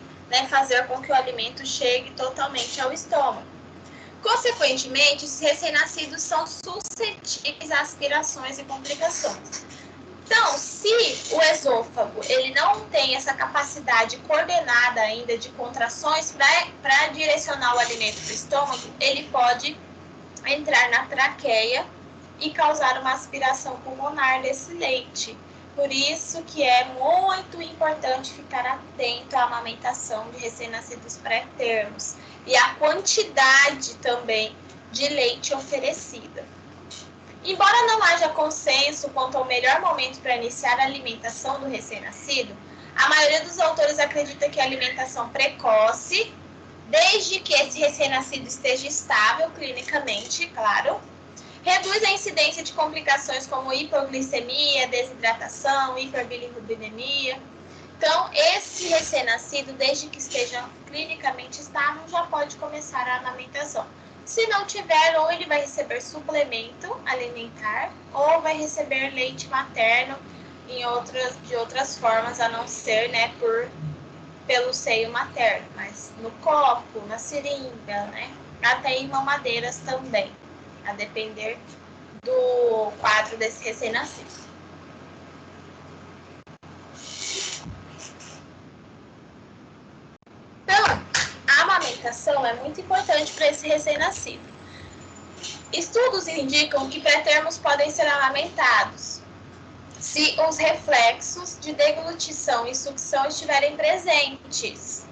fazer com que o alimento chegue totalmente ao estômago. Consequentemente, os recém-nascidos são suscetíveis a aspirações e complicações. Então, se o esôfago ele não tem essa capacidade coordenada ainda de contrações para direcionar o alimento para o estômago, ele pode entrar na traqueia e causar uma aspiração pulmonar desse leite. Por isso que é muito importante ficar atento à amamentação de recém-nascidos pré-termos e à quantidade também de leite oferecida. Embora não haja consenso quanto ao melhor momento para iniciar a alimentação do recém-nascido, a maioria dos autores acredita que a alimentação precoce, desde que esse recém-nascido esteja estável clinicamente, claro, reduz a incidência de complicações como hipoglicemia, desidratação, hiperbilirrubinemia. Então, esse recém-nascido, desde que esteja clinicamente estável, já pode começar a amamentação. Se não tiver, ou ele vai receber suplemento alimentar, ou vai receber leite materno de outras formas, a não ser, pelo seio materno, mas no copo, na seringa, até em mamadeiras também, a depender do quadro desse recém-nascido. Então, a amamentação é muito importante para esse recém-nascido. Estudos indicam que pré-termos podem ser amamentados se os reflexos de deglutição e sucção estiverem presentes.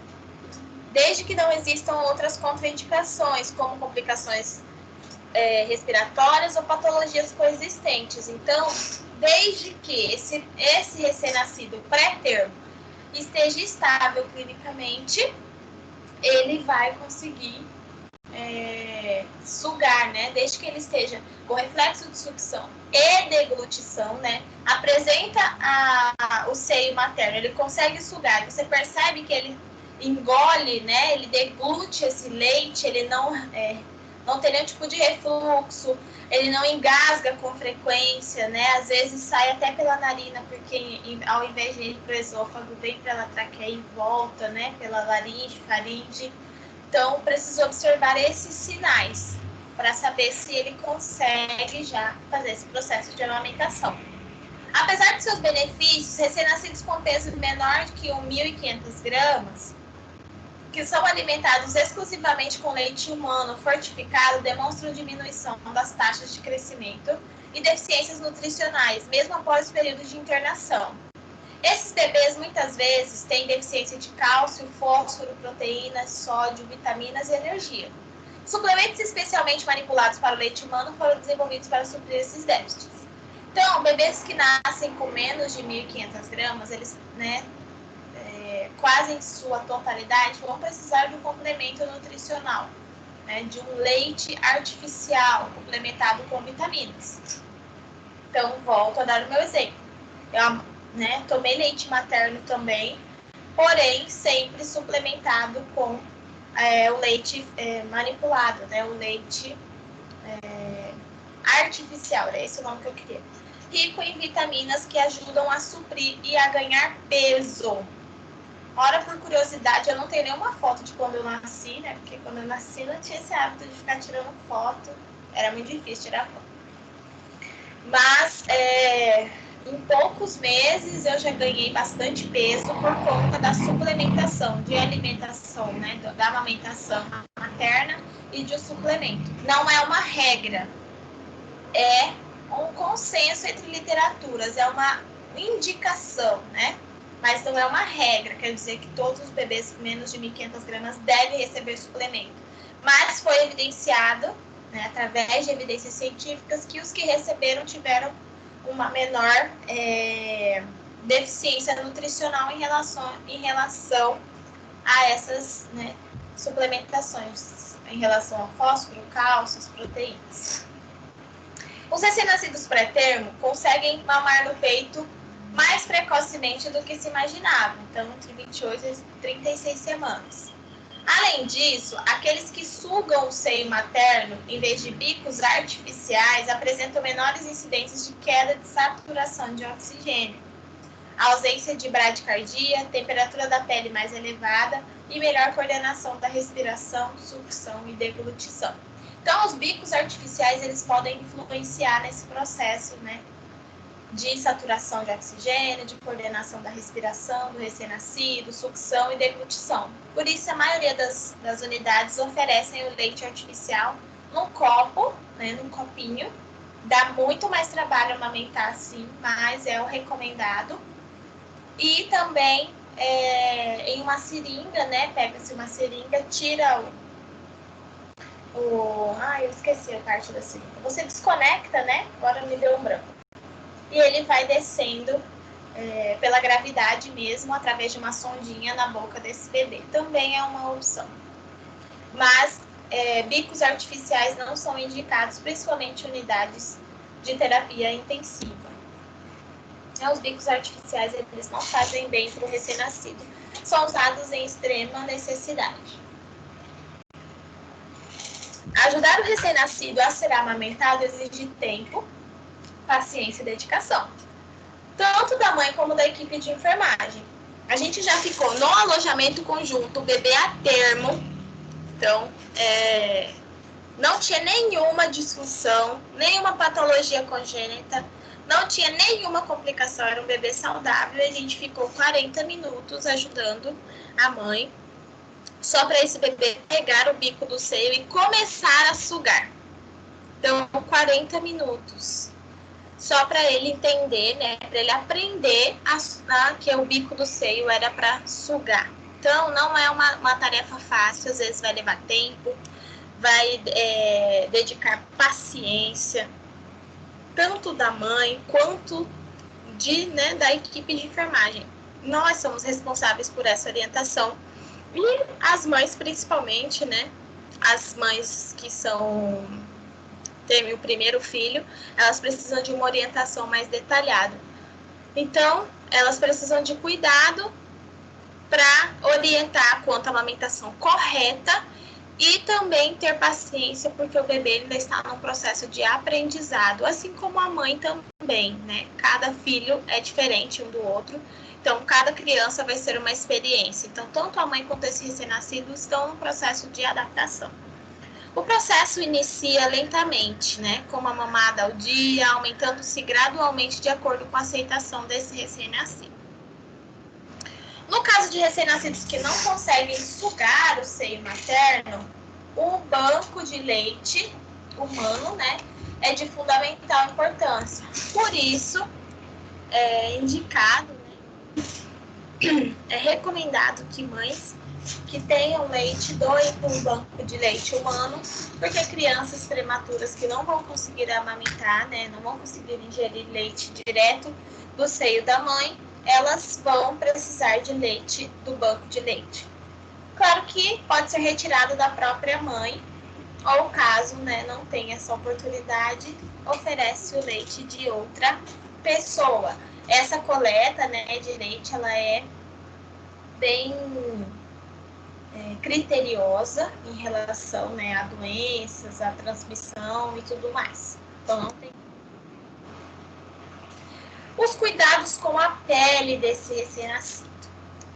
desde que não existam outras contraindicações, como complicações respiratórias ou patologias coexistentes. Então, desde que esse recém-nascido pré-termo esteja estável clinicamente, ele vai conseguir sugar, né? Desde que ele esteja com reflexo de sucção e deglutição, né? Apresenta o seio materno, ele consegue sugar. Você percebe que ele engole, né? Ele deglute esse leite, ele não tem nenhum tipo de refluxo, ele não engasga com frequência, né? Às vezes sai até pela narina, porque ao invés de ir para o esôfago, vem pela traqueia e volta, né? Pela laringe, faringe. Então, preciso observar esses sinais para saber se ele consegue já fazer esse processo de amamentação. Apesar de seus benefícios, recém-nascidos com peso menor que 1.500 gramas, que são alimentados exclusivamente com leite humano fortificado, demonstram diminuição das taxas de crescimento e deficiências nutricionais, mesmo após o período de internação. Esses bebês, muitas vezes, têm deficiência de cálcio, fósforo, proteínas, sódio, vitaminas e energia. Suplementos especialmente manipulados para o leite humano foram desenvolvidos para suprir esses déficits. Então, bebês que nascem com menos de 1.500 gramas, eles, quase em sua totalidade, vão precisar de um complemento nutricional, né, de um leite artificial complementado com vitaminas. Então, volto a dar o meu exemplo. Eu tomei leite materno também, porém sempre suplementado com o leite manipulado, né? O leite artificial, era esse o nome que eu queria. Rico em vitaminas que ajudam a suprir e a ganhar peso. Ora, por curiosidade, eu não tenho nenhuma foto de quando eu nasci, né? Porque quando eu nasci não tinha esse hábito de ficar tirando foto, era muito difícil tirar foto. Mas em poucos meses eu já ganhei bastante peso por conta da suplementação, de alimentação, né, da amamentação materna e de um suplemento. Não é uma regra, é um consenso entre literaturas, é uma indicação, né? Mas não é uma regra, quer dizer que todos os bebês com menos de 1.500 gramas devem receber suplemento. Mas foi evidenciado, né, através de evidências científicas, que os que receberam tiveram uma menor deficiência nutricional em relação a essas, né, suplementações, em relação ao fósforo, cálcio, as proteínas. Os recém-nascidos pré-termo conseguem mamar no peito mais precocemente do que se imaginava, então entre 28 e 36 semanas. Além disso, aqueles que sugam o seio materno, em vez de bicos artificiais, apresentam menores incidências de queda de saturação de oxigênio, ausência de bradicardia, temperatura da pele mais elevada e melhor coordenação da respiração, sucção e deglutição. Então, os bicos artificiais, eles podem influenciar nesse processo, né, de saturação de oxigênio, de coordenação da respiração do recém-nascido, sucção e deglutição. Por isso, a maioria das unidades oferecem o leite artificial num copo, né, num copinho. Dá muito mais trabalho amamentar, sim, mas é o recomendado. E também em uma seringa, né, pega-se uma seringa, tira eu esqueci a parte da seringa. Você desconecta, né, agora me deu um branco. E ele vai descendo pela gravidade mesmo, através de uma sondinha na boca desse bebê. Também é uma opção. Mas bicos artificiais não são indicados, principalmente em unidades de terapia intensiva. Os bicos artificiais, eles não fazem bem para o recém-nascido. São usados em extrema necessidade. Ajudar o recém-nascido a ser amamentado exige tempo, paciência e dedicação, tanto da mãe como da equipe de enfermagem. A gente já ficou no alojamento conjunto, o bebê a termo, então não tinha nenhuma disfunção, nenhuma patologia congênita, não tinha nenhuma complicação, era um bebê saudável, e a gente ficou 40 minutos ajudando a mãe, só para esse bebê pegar o bico do seio e começar a sugar. Então, 40 minutos. Só para ele entender, né, para ele aprender que o bico do seio era para sugar. Então, não é uma tarefa fácil, às vezes vai levar tempo, vai dedicar paciência, tanto da mãe quanto da equipe de enfermagem. Nós somos responsáveis por essa orientação e as mães principalmente, né? As mães que têm o primeiro filho, elas precisam de uma orientação mais detalhada. Então, elas precisam de cuidado para orientar quanto à amamentação correta e também ter paciência, porque o bebê ainda está num processo de aprendizado, assim como a mãe também, né? Cada filho é diferente um do outro, então cada criança vai ser uma experiência. Então, tanto a mãe quanto esse recém-nascido estão no processo de adaptação. O processo inicia lentamente, né? Com uma mamada ao dia, aumentando-se gradualmente de acordo com a aceitação desse recém-nascido. No caso de recém-nascidos que não conseguem sugar o seio materno, o banco de leite humano, né, é de fundamental importância. Por isso, é indicado, né, é recomendado que mães que tenham leite doem um banco de leite humano, porque crianças prematuras que não vão conseguir amamentar, né, não vão conseguir ingerir leite direto do seio da mãe, elas vão precisar de leite do banco de leite. Claro que pode ser retirado da própria mãe, ou caso, né, não tenha essa oportunidade, oferece o leite de outra pessoa. Essa coleta, né, de leite, ela é bem criteriosa em relação, né, a doenças, a transmissão e tudo mais. Então, não tem. Os cuidados com a pele desse recém-nascido.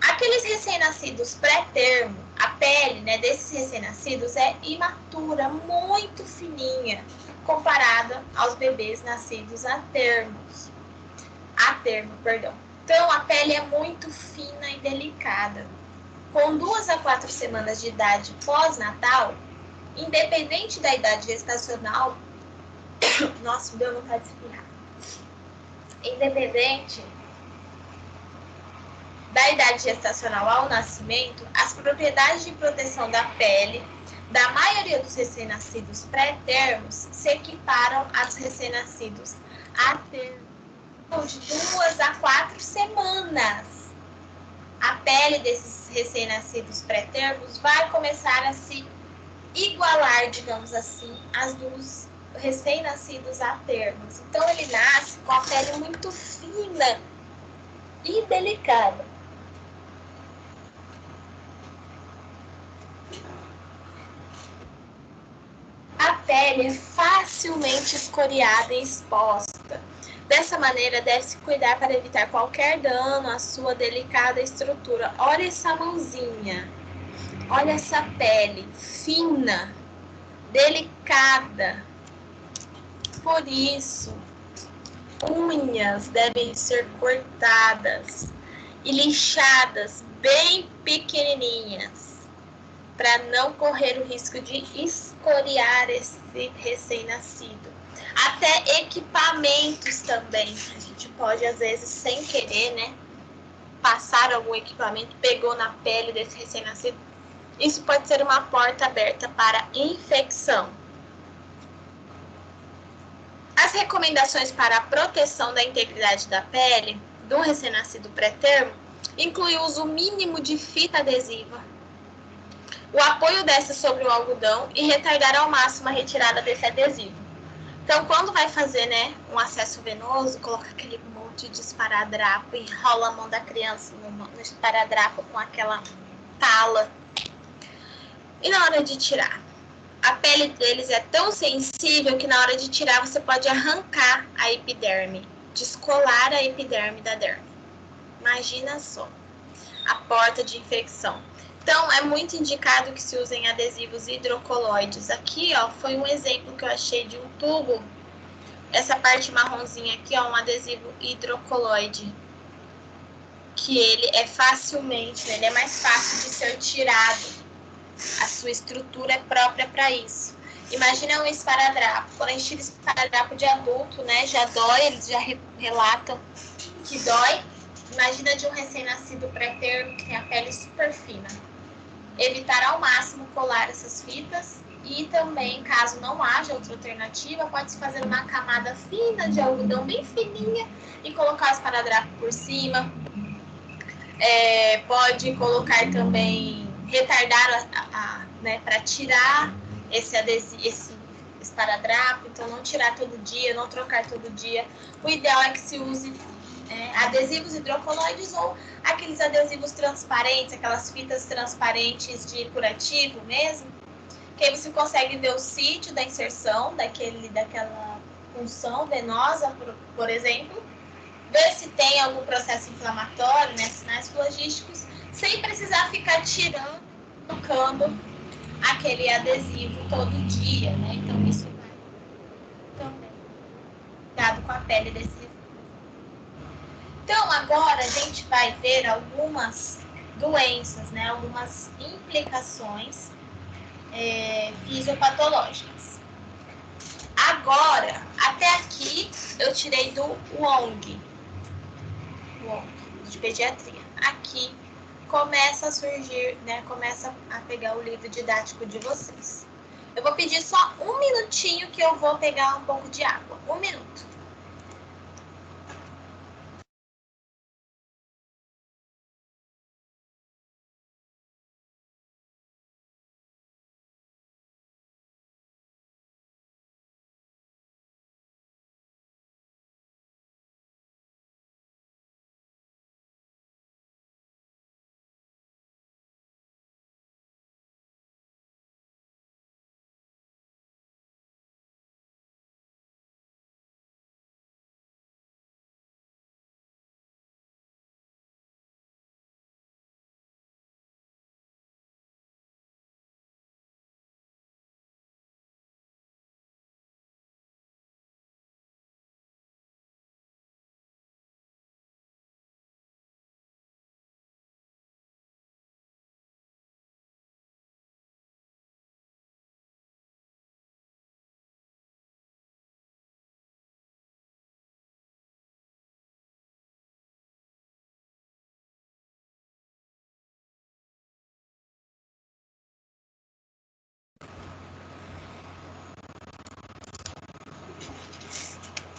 Aqueles recém-nascidos pré-termo, a pele, né, desses recém-nascidos é imatura, muito fininha, comparada aos bebês nascidos a termo, perdão. Então, a pele é muito fina e delicada. Com 2 a 4 semanas de idade pós-natal, independente da idade gestacional, nossa, me deu vontade de espirrar. Independente da idade gestacional ao nascimento, as propriedades de proteção da pele da maioria dos recém-nascidos pré-termos se equiparam aos recém-nascidos a termo de 2 a 4 semanas. A pele desses recém-nascidos pré-termos vai começar a se igualar, digamos assim, às dos recém-nascidos a termos. Então, ele nasce com a pele muito fina e delicada. A pele é facilmente escoriada e exposta. Dessa maneira, deve-se cuidar para evitar qualquer dano à sua delicada estrutura. Olha essa mãozinha. Olha essa pele fina, delicada. Por isso, unhas devem ser cortadas e lixadas bem pequenininhas, para não correr o risco de escoriar esse recém-nascido. Até equipamentos também. A gente pode, às vezes, sem querer, né, passar algum equipamento, pegou na pele desse recém-nascido. Isso pode ser uma porta aberta para infecção. As recomendações para a proteção da integridade da pele do recém-nascido pré-termo incluem o uso mínimo de fita adesiva, o apoio dessa sobre o algodão e retardar ao máximo a retirada desse adesivo. Então, quando vai fazer, né, um acesso venoso, coloca aquele monte de esparadrapo e enrola a mão da criança no esparadrapo com aquela tala. E na hora de tirar? A pele deles é tão sensível que na hora de tirar você pode arrancar a epiderme, descolar a epiderme da derme. Imagina só, a porta de infecção. Então, é muito indicado que se usem adesivos hidrocoloides. Aqui, ó, foi um exemplo que eu achei de um tubo. Essa parte marronzinha aqui, ó, um adesivo hidrocoloide. Que ele é facilmente, ele é mais fácil de ser tirado. A sua estrutura é própria para isso. Imagina um esparadrapo. Quando a gente tira esparadrapo de adulto, né, já dói, eles já relatam que dói. Imagina de um recém-nascido pré-termo que tem a pele super fina. Evitar ao máximo colar essas fitas e também, caso não haja outra alternativa, pode-se fazer uma camada fina de algodão bem fininha e colocar o esparadrapo por cima. Pode colocar também, retardar né, para tirar esse esparadrapo, então não tirar todo dia, não trocar todo dia. O ideal é que se use adesivos hidrocolóides ou aqueles adesivos transparentes, aquelas fitas transparentes de curativo mesmo, que aí você consegue ver o sítio da inserção daquela punção venosa, por exemplo, ver se tem algum processo inflamatório, né, sinais flogísticos, sem precisar ficar tirando, trocando aquele adesivo todo dia, né? Então isso vai também cuidado com a pele desse. Então agora a gente vai ver algumas doenças, né? Algumas implicações fisiopatológicas. Agora, até aqui eu tirei do WONG, de pediatria. Aqui começa a surgir, né? Começa a pegar o livro didático de vocês. Eu vou pedir só um minutinho que eu vou pegar um pouco de água. 1 minuto.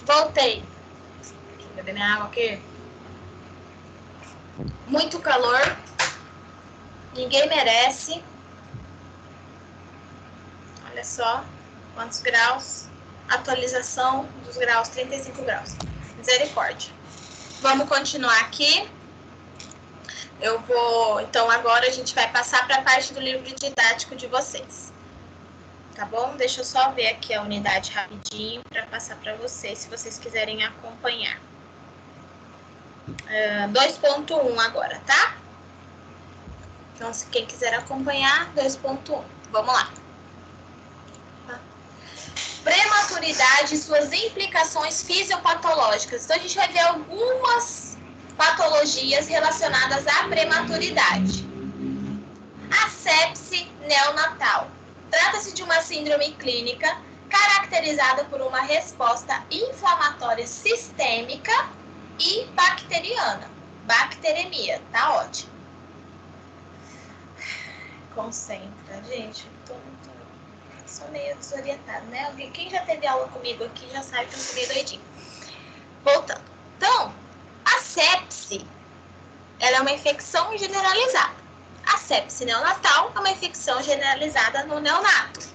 Voltei. Deixa eu beber minha água aqui. Muito calor. Ninguém merece. Olha só quantos graus. Atualização dos graus, 35 graus. Misericórdia. Vamos continuar aqui. Então agora a gente vai passar para a parte do livro didático de vocês. Tá bom? Deixa eu só ver aqui a unidade rapidinho para passar para vocês, se vocês quiserem acompanhar. 2.1 agora, tá? Então, se quem quiser acompanhar, 2.1. Vamos lá. Prematuridade e suas implicações fisiopatológicas. Então, a gente vai ver algumas patologias relacionadas à prematuridade. A sepse neonatal. Trata-se de uma síndrome clínica caracterizada por uma resposta inflamatória sistêmica e bacteriana. Bacteremia, tá ótimo. Concentra, gente. Sou meio desorientada, né? Quem já teve aula comigo aqui já sabe que eu sou meio doidinha. Voltando. Então, a sepse, ela é uma infecção generalizada. A sepse neonatal é uma infecção generalizada no neonato.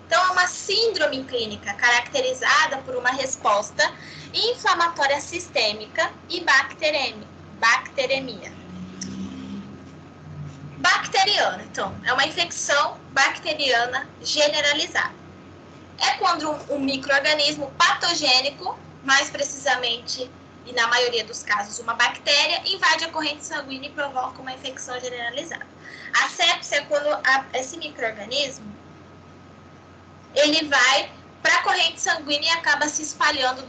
Então, é uma síndrome clínica caracterizada por uma resposta inflamatória sistêmica e bacteremia. Bacteriana, então, é uma infecção bacteriana generalizada. É quando um micro-organismo patogênico, mais precisamente, e na maioria dos casos, uma bactéria, invade a corrente sanguínea e provoca uma infecção generalizada. A sepse é quando esse micro-organismo ele vai para a corrente sanguínea e acaba se espalhando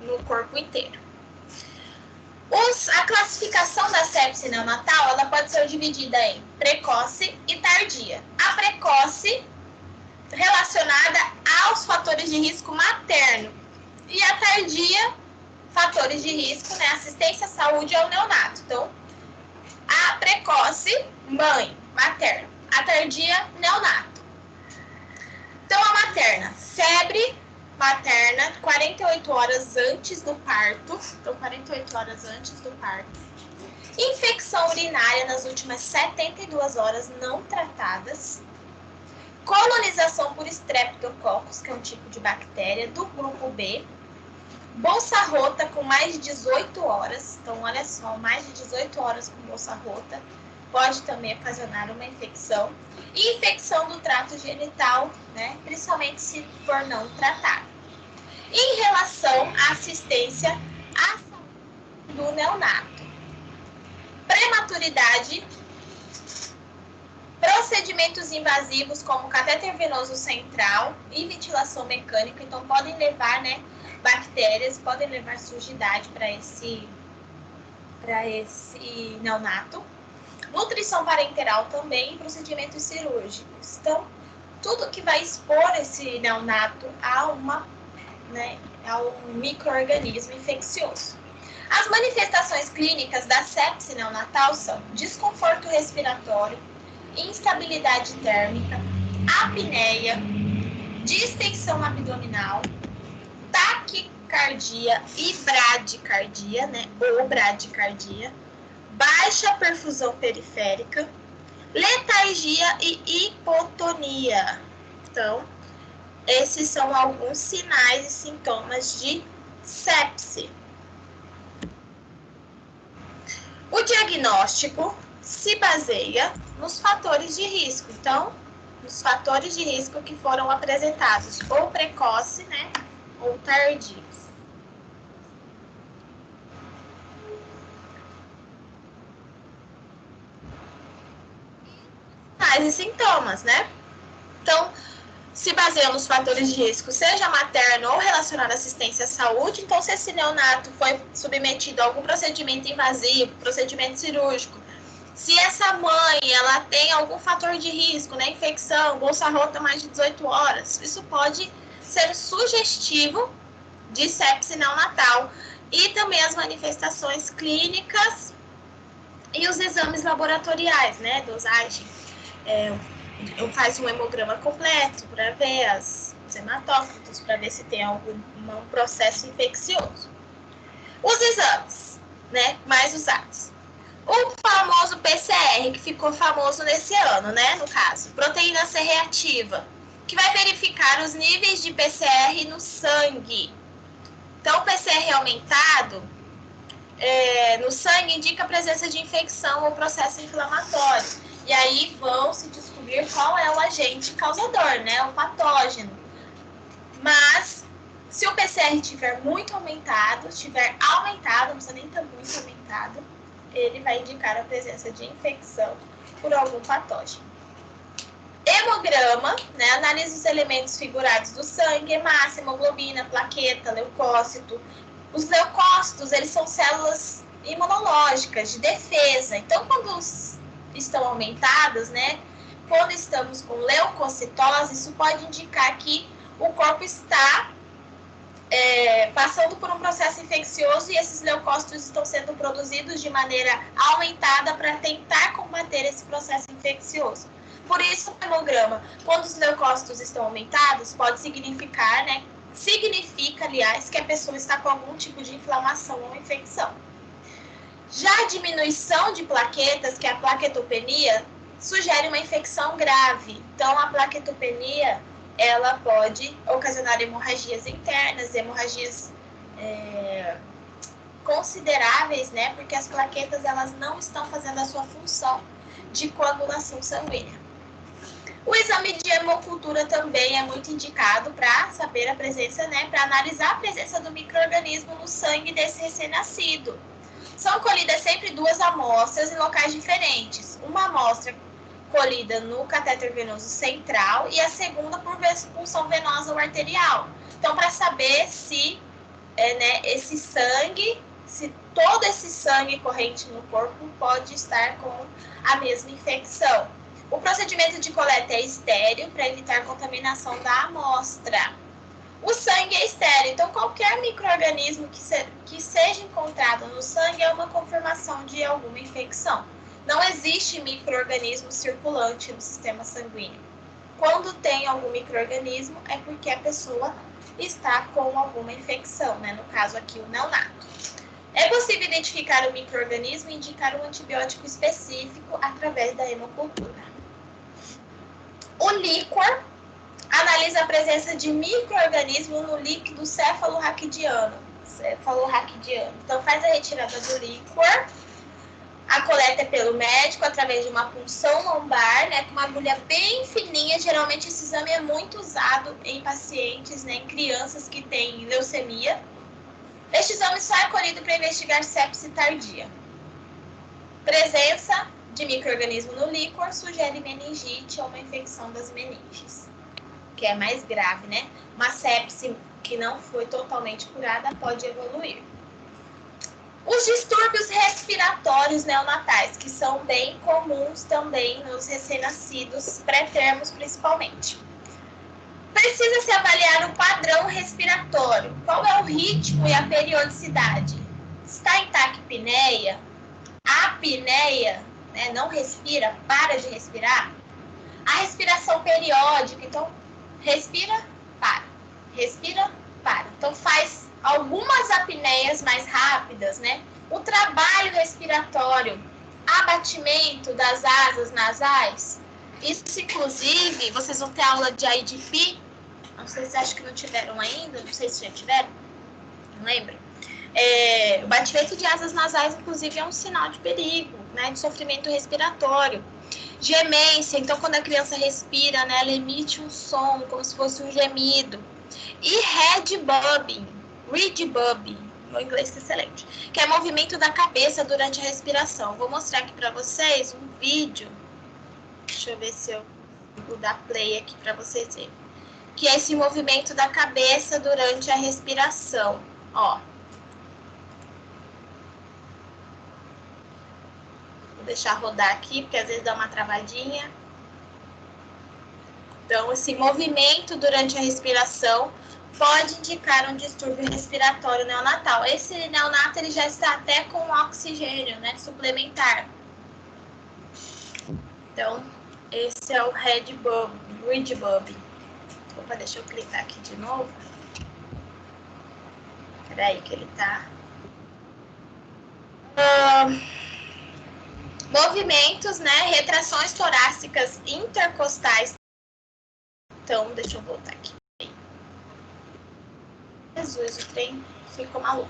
no corpo inteiro. A classificação da sepse neonatal ela pode ser dividida em precoce e tardia. A precoce relacionada aos fatores de risco materno e a tardia fatores de risco, né? Assistência à saúde ao neonato. Então, a precoce, mãe, materna. A tardia, neonato. Então, a materna, febre materna 48 horas antes do parto. Então, 48 horas antes do parto. Infecção urinária nas últimas 72 horas não tratadas. Colonização por Streptococcus, que é um tipo de bactéria, do grupo B. Bolsa rota com mais de 18 horas. Então, olha só, mais de 18 horas com bolsa rota pode também ocasionar uma infecção. E infecção do trato genital, né? Principalmente se for não tratado. Em relação à assistência à saúde do neonato. Prematuridade, procedimentos invasivos como catéter venoso central e ventilação mecânica, então podem levar, né, bactérias, podem levar sujidade para esse neonato. Nutrição parenteral também e procedimentos cirúrgicos. Então, tudo que vai expor esse neonato a um micro-organismo infeccioso. As manifestações clínicas da sepse neonatal são desconforto respiratório, instabilidade térmica, apneia, distensão abdominal, taquicardia e bradicardia, né, ou bradicardia, baixa perfusão periférica, letargia e hipotonia. Então, esses são alguns sinais e sintomas de sepse. O diagnóstico se baseia nos fatores de risco. Então, nos fatores de risco que foram apresentados ou precoce, né, ou tardios. Sinais e sintomas, né? Então, se baseia nos fatores de risco, seja materno ou relacionado à assistência à saúde. Então, se esse neonato foi submetido a algum procedimento invasivo, procedimento cirúrgico, se essa mãe ela tem algum fator de risco, né, infecção, bolsa rota mais de 18 horas, isso pode ser sugestivo de sepse neonatal. E também as manifestações clínicas e os exames laboratoriais, né, dosagem. Faz um hemograma completo para ver os hematócritos, para ver se tem algum processo infeccioso. Os exames, né, mais usados. O famoso PCR, que ficou famoso nesse ano, né, no caso, proteína C reativa, que vai verificar os níveis de PCR no sangue. Então, o PCR aumentado no sangue indica a presença de infecção ou processo inflamatório. E aí vão se descobrir qual é o agente causador, né? O patógeno. Mas, se o PCR estiver muito aumentado, não precisa nem estar muito aumentado, ele vai indicar a presença de infecção por algum patógeno. Hemograma, né? Analisa os elementos figurados do sangue, hemácia, hemoglobina, plaqueta, leucócito. Os leucócitos, eles são células imunológicas de defesa. Então, quando estão aumentadas, né? Quando estamos com leucocitose, isso pode indicar que o corpo está passando por um processo infeccioso e esses leucócitos estão sendo produzidos de maneira aumentada para tentar combater esse processo infeccioso. Por isso, o hemograma, quando os leucócitos estão aumentados, pode significar, né? Significa, aliás, que a pessoa está com algum tipo de inflamação ou infecção. Já a diminuição de plaquetas, que é a plaquetopenia, sugere uma infecção grave. Então, a plaquetopenia, ela pode ocasionar hemorragias internas, hemorragias consideráveis, né? Porque as plaquetas, elas não estão fazendo a sua função de coagulação sanguínea. O exame de hemocultura também é muito indicado para saber a presença, né? Para analisar a presença do micro-organismo no sangue desse recém-nascido. São colhidas sempre 2 amostras em locais diferentes. Uma amostra colhida no catéter venoso central e a segunda por punção venosa ou arterial. Então, para saber se esse sangue, se todo esse sangue corrente no corpo pode estar com a mesma infecção. O procedimento de coleta é estéril para evitar contaminação da amostra. O sangue é estéril, então qualquer micro-organismo que seja encontrado no sangue é uma confirmação de alguma infecção. Não existe micro-organismo circulante no sistema sanguíneo. Quando tem algum micro-organismo é porque a pessoa está com alguma infecção, né? No caso aqui o neonato. É possível identificar o micro-organismo e indicar um antibiótico específico através da hemocultura. O líquor analisa a presença de micro-organismo no líquido cefalorraquidiano. Então, faz a retirada do líquor. A coleta é pelo médico através de uma punção lombar, né, com uma agulha bem fininha. Geralmente, esse exame é muito usado em pacientes, né, em crianças que têm leucemia. Este exame só é colhido para investigar sepse tardia. Presença de micro-organismo no líquor sugere meningite ou uma infecção das meninges, que é mais grave, né? Uma sepse que não foi totalmente curada pode evoluir. Os distúrbios respiratórios neonatais, que são bem comuns também nos recém-nascidos, pré-termos principalmente. Precisa-se avaliar o padrão respiratório. Qual é o ritmo e a periodicidade? Está em taquipneia? Apneia, né? Não respira, para de respirar. A respiração periódica, então, respira, para. Respira, para. Então, faz algumas apneias mais rápidas, né? O trabalho respiratório, abatimento das asas nasais. Isso, inclusive, vocês vão ter aula de IDP. Não sei se acham que não tiveram ainda. Não sei se já tiveram. Não lembro. O batimento de asas nasais, inclusive, é um sinal de perigo, né? De sofrimento respiratório. Gemência, então quando a criança respira, né, ela emite um som como se fosse um gemido. E redbubbing, meu inglês é excelente, que é movimento da cabeça durante a respiração. Vou mostrar aqui para vocês um vídeo. Deixa eu ver se eu vou dar play aqui para vocês verem. Que é esse movimento da cabeça durante a respiração. Ó. Vou deixar rodar aqui, porque às vezes dá uma travadinha. Então, esse movimento durante a respiração pode indicar um distúrbio respiratório neonatal. Esse neonato ele já está até com oxigênio, né, suplementar. Então, esse é o redbubbing. Opa, deixa eu clicar aqui de novo. Peraí que ele tá... movimentos, né, retrações torácicas intercostais. Então, deixa eu voltar aqui. Jesus, o trem ficou maluco.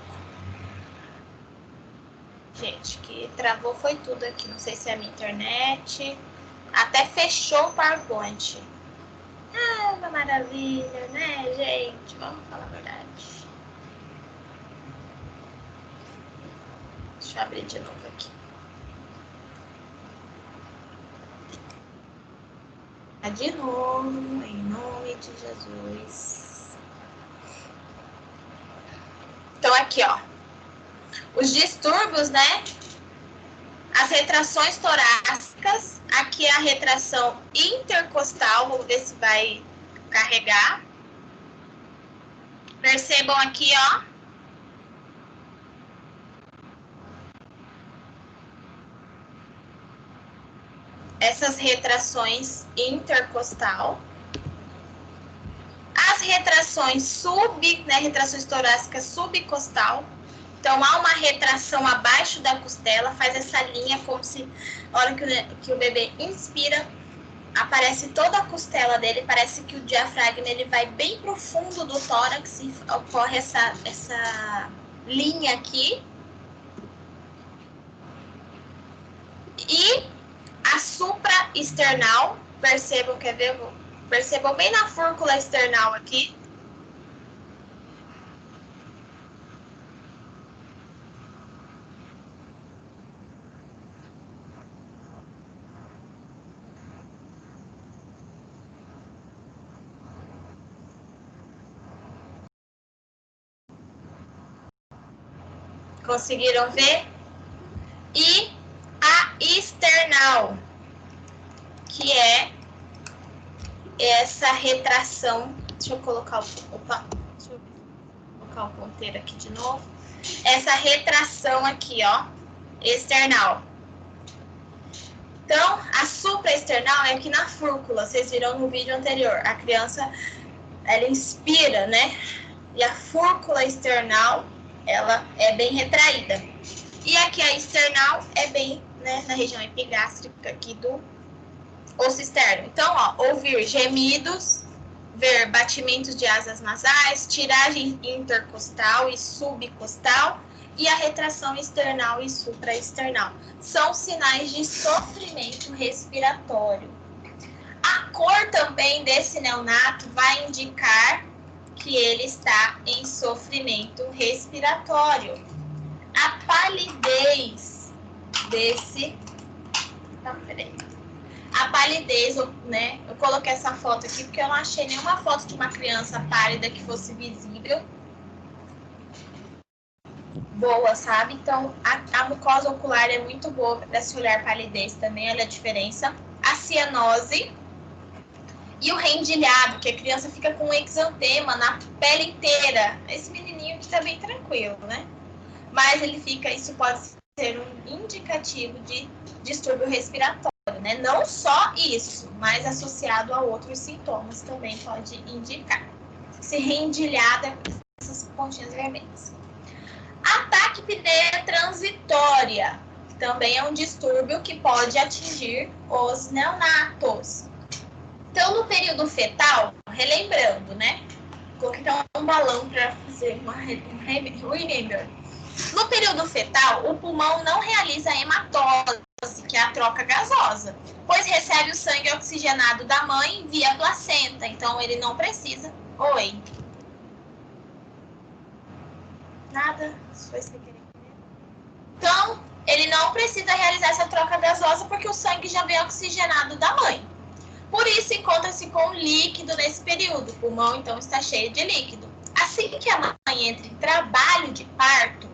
Gente, que travou foi tudo aqui. Não sei se é a minha internet. Até fechou o PowerPoint. Ah, uma maravilha, né, gente? Vamos falar a verdade. Deixa eu abrir de novo aqui. De novo, em nome de Jesus. Então, aqui, ó. Os distúrbios, né? As retrações torácicas. Aqui é a retração intercostal. Vamos ver se vai carregar. Percebam aqui, ó. Essas retrações intercostal. As retrações retrações torácicas subcostal. Então, há uma retração abaixo da costela, faz essa linha como se, na hora que o bebê inspira, aparece toda a costela dele, parece que o diafragma ele vai bem pro fundo do tórax e ocorre essa linha aqui. E a supraesternal, percebam, quer ver? Percebam bem na fúrcula external aqui. Conseguiram ver? E a external, que é essa retração. Deixa eu colocar o... Opa! colocar o ponteiro aqui de novo. Essa retração aqui, ó, external. Então, a supraesternal é aqui na fúrcula, vocês viram no vídeo anterior. A criança, ela inspira, né? E a fúrcula external, ela é bem retraída. E aqui a external é bem, né, na região epigástrica aqui do osso externo. Então, ó, ouvir gemidos, ver batimentos de asas nasais, tiragem intercostal e subcostal, e a retração external e supraesternal. São sinais de sofrimento respiratório. A cor também desse neonato vai indicar que ele está em sofrimento respiratório. A palidez desse... Não, peraí. A palidez, né? Eu coloquei essa foto aqui porque eu não achei nenhuma foto de uma criança pálida que fosse visível. Boa, sabe? Então, a mucosa ocular é muito boa para se olhar palidez também, olha a diferença. A cianose e o rendilhado, que a criança fica com exantema na pele inteira. Esse menininho aqui tá bem tranquilo, né? Mas ele fica, isso pode ser um indicativo de distúrbio respiratório, né? Não só isso, mas associado a outros sintomas também pode indicar. Se rendilhado é essas pontinhas vermelhas. A taquipneia transitória também é um distúrbio que pode atingir os neonatos. Então, no período fetal, relembrando, né? Coloquei um balão para fazer um remember. No período fetal, o pulmão não realiza a hematose, que é a troca gasosa, pois recebe o sangue oxigenado da mãe via placenta. Então, ele não precisa... Oi. Nada, isso foi sem querer. Então, ele não precisa realizar essa troca gasosa porque o sangue já vem oxigenado da mãe. Por isso, encontra-se com líquido nesse período. O pulmão, então, está cheio de líquido. Assim que a mãe entra em trabalho de parto,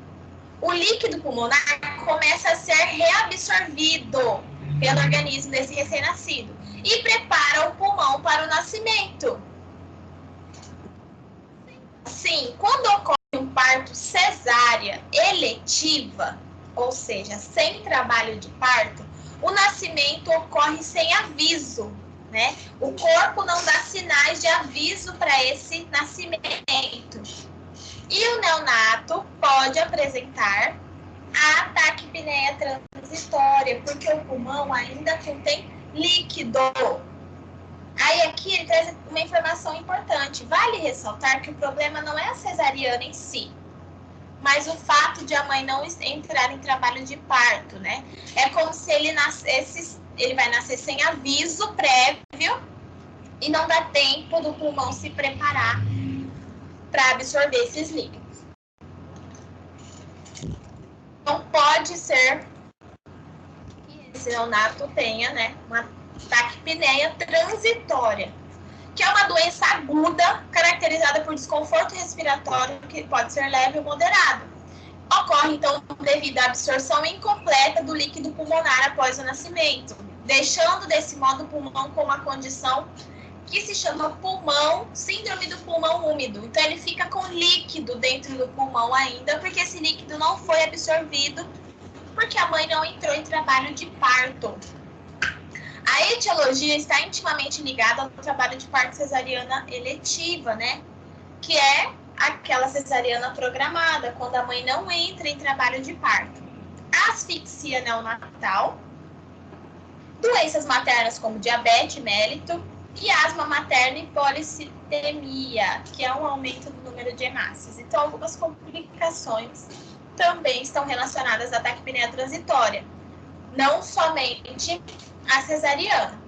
o líquido pulmonar começa a ser reabsorvido pelo organismo desse recém-nascido e prepara o pulmão para o nascimento. Sim, quando ocorre um parto cesárea eletiva, ou seja, sem trabalho de parto, o nascimento ocorre sem aviso, né? O corpo não dá sinais de aviso para esse nascimento. E o neonato pode apresentar a taquipneia transitória, porque o pulmão ainda contém líquido. Aí aqui ele traz uma informação importante. Vale ressaltar que o problema não é a cesariana em si, mas o fato de a mãe não entrar em trabalho de parto, né? É como se ele nascesse, ele vai nascer sem aviso prévio e não dá tempo do pulmão se preparar para absorver esses líquidos. Então pode ser que esse neonato tenha, né, uma taquipneia transitória, que é uma doença aguda caracterizada por desconforto respiratório que pode ser leve ou moderado. Ocorre, então, devido à absorção incompleta do líquido pulmonar após o nascimento, deixando, desse modo, o pulmão com uma condição que se chama síndrome do pulmão úmido. Então, ele fica com líquido dentro do pulmão ainda, porque esse líquido não foi absorvido, porque a mãe não entrou em trabalho de parto. A etiologia está intimamente ligada ao trabalho de parto cesariana eletiva, né? Que é aquela cesariana programada, quando a mãe não entra em trabalho de parto. Asfixia neonatal, doenças maternas como diabetes mellitus e asma materna e policitemia, que é um aumento do número de hemácias. Então, algumas complicações também estão relacionadas à taquipneia transitória, não somente a cesariana.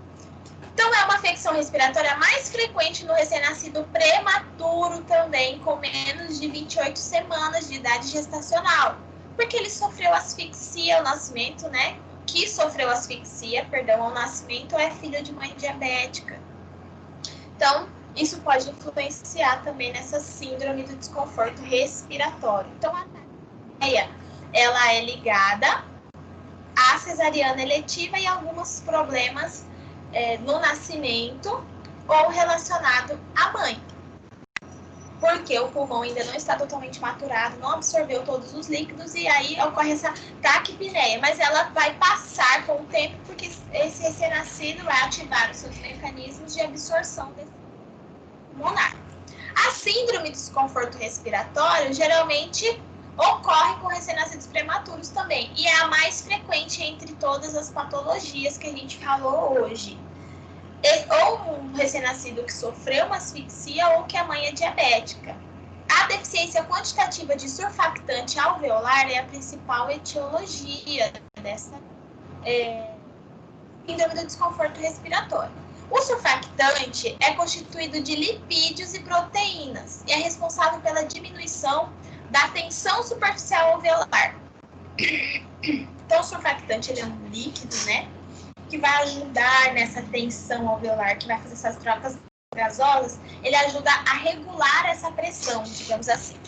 Então, é uma afecção respiratória mais frequente no recém-nascido prematuro também, com menos de 28 semanas de idade gestacional, porque ele sofreu asfixia ao nascimento, né? Que sofreu asfixia, perdão, ao nascimento é filho de mãe diabética. Então, isso pode influenciar também nessa síndrome do desconforto respiratório. Então, a taquipneia, ela é ligada à cesariana eletiva e alguns problemas no nascimento ou relacionado à mãe. porque o pulmão ainda não está totalmente maturado, não absorveu todos os líquidos e aí ocorre essa taquipneia, mas ela vai passar com o tempo porque esse recém-nascido vai ativar os seus mecanismos de absorção desse pulmonar. A síndrome de desconforto respiratório geralmente ocorre com recém-nascidos prematuros também e é a mais frequente entre todas as patologias que a gente falou hoje. Ou um recém-nascido que sofreu uma asfixia ou que a mãe é diabética. A deficiência quantitativa de surfactante alveolar é a principal etiologia dessa síndrome do desconforto respiratório. O surfactante é constituído de lipídios e proteínas e é responsável pela diminuição da tensão superficial alveolar. Então, o surfactante ele é um líquido, né? Que vai ajudar nessa tensão alveolar, que vai fazer essas trocas gasosas, ele ajuda a regular essa pressão, digamos assim.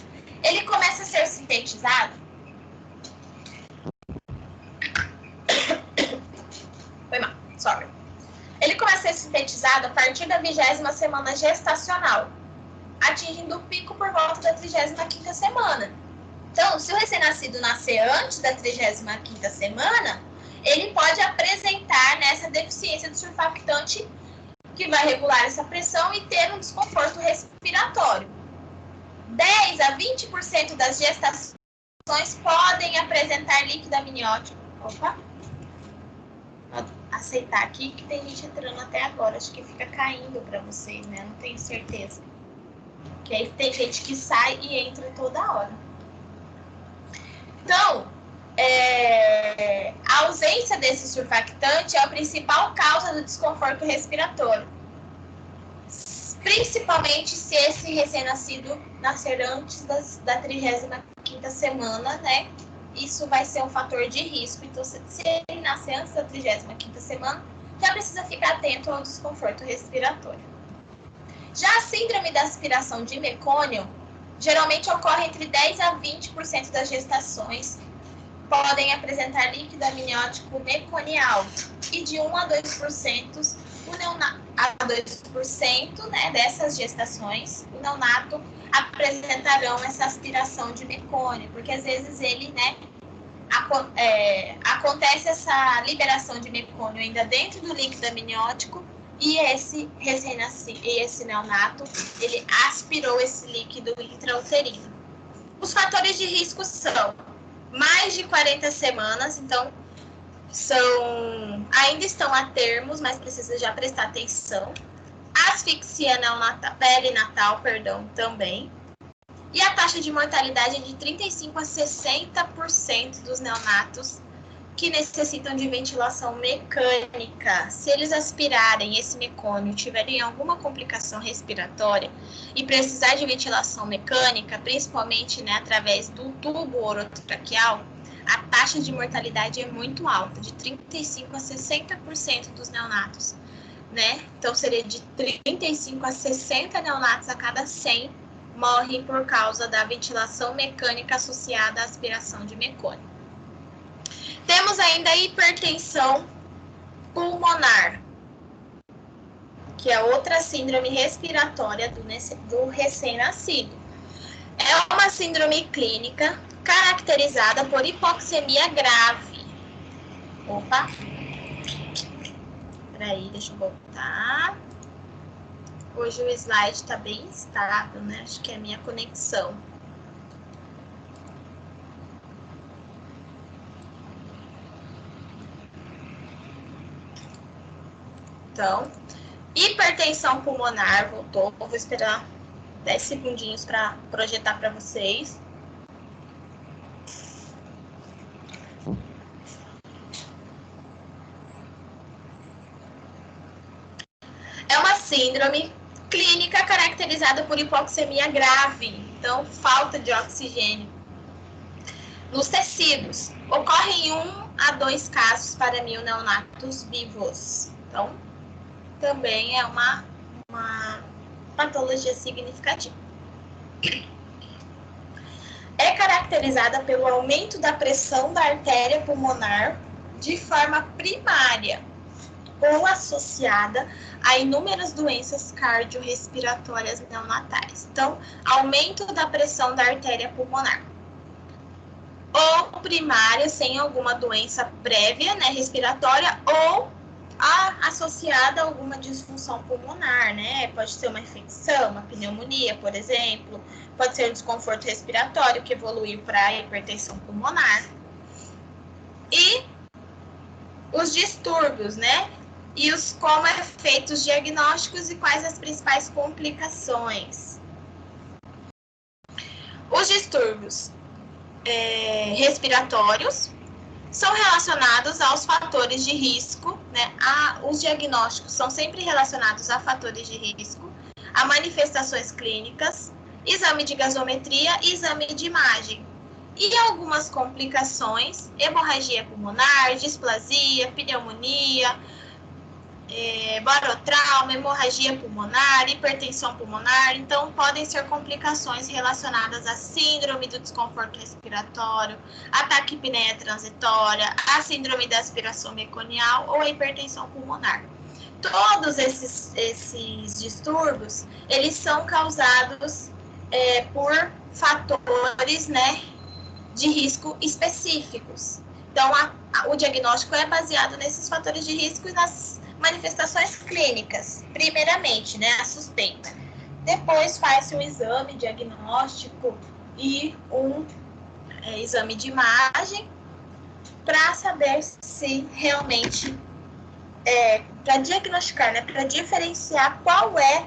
Ele começa a ser sintetizado. Foi mal, sorry. Ele começa a ser sintetizado a partir da 20ª semana gestacional, atingindo o pico por volta da 35ª semana. Então, se o recém-nascido nascer antes da 35ª semana, ele pode apresentar nessa deficiência de surfactante que vai regular essa pressão e ter um desconforto respiratório. 10 a 20% das gestações podem apresentar líquido amniótico. Opa! Vou aceitar aqui que tem gente entrando até agora. Acho que fica caindo para vocês, né? Não tenho certeza. Porque aí tem gente que sai e entra toda hora. Então, a ausência desse surfactante é a principal causa do desconforto respiratório. Principalmente se esse recém-nascido nascer antes da 35ª semana, né? Isso vai ser um fator de risco. Então, se ele nascer antes da 35ª semana, já precisa ficar atento ao desconforto respiratório. Já a síndrome da aspiração de mecônio geralmente ocorre entre 10 a 20% das gestações podem apresentar líquido amniótico meconial e de 1 a 2% a 2%, né, dessas gestações, o neonato apresentarão essa aspiração de mecônio, porque às vezes ele, né, acontece essa liberação de mecônio ainda dentro do líquido amniótico e esse recém-nascido, esse neonato, ele aspirou esse líquido intrauterino. Os fatores de risco são mais de 40 semanas, então ainda estão a termos, mas precisa já prestar atenção. Asfixia perinatal, também. E a taxa de mortalidade é de 35 a 60% dos neonatos que necessitam de ventilação mecânica. Se eles aspirarem esse mecônio, tiverem alguma complicação respiratória e precisar de ventilação mecânica, principalmente, né, através do tubo orotraqueal, a taxa de mortalidade é muito alta, de 35 a 60% dos neonatos, né? Então, seria de 35 a 60 neonatos a cada 100 morrem por causa da ventilação mecânica associada à aspiração de mecônio. Temos ainda a hipertensão pulmonar, que é outra síndrome respiratória do recém-nascido. É uma síndrome clínica caracterizada por hipoxemia grave. Opa! Peraí, deixa eu voltar. Hoje o slide está bem estável, né? Acho que é a minha conexão. Então, hipertensão pulmonar, voltou. Vou esperar 10 segundinhos para projetar para vocês. É uma síndrome clínica caracterizada por hipoxemia grave, então falta de oxigênio nos tecidos. Ocorre em 1 a 2 casos para 1000 neonatos vivos. Então, também é uma patologia significativa. É caracterizada pelo aumento da pressão da artéria pulmonar de forma primária, ou associada a inúmeras doenças cardiorrespiratórias neonatais. Então, aumento da pressão da artéria pulmonar. Ou primária, sem alguma doença prévia, né, respiratória, ou associada a alguma disfunção pulmonar, né? Pode ser uma infecção, uma pneumonia, por exemplo. Pode ser um desconforto respiratório que evoluiu para hipertensão pulmonar. E os distúrbios, né? E como é feitos os diagnósticos e quais as principais complicações. Os distúrbios respiratórios são relacionados aos fatores de risco, né? Os diagnósticos são sempre relacionados a fatores de risco, a manifestações clínicas, exame de gasometria e exame de imagem. E algumas complicações, hemorragia pulmonar, displasia, pneumonia, barotrauma, hemorragia pulmonar, hipertensão pulmonar. Então, podem ser complicações relacionadas à síndrome do desconforto respiratório, a taquipneia transitória, a síndrome da aspiração meconial ou a hipertensão pulmonar. Todos esses distúrbios, eles são causados por fatores, né, de risco específicos. Então, o diagnóstico é baseado nesses fatores de risco e nas manifestações clínicas, primeiramente, né, a suspeita. Depois faz-se um exame diagnóstico e um exame de imagem para saber se realmente, para diagnosticar, né, para diferenciar qual é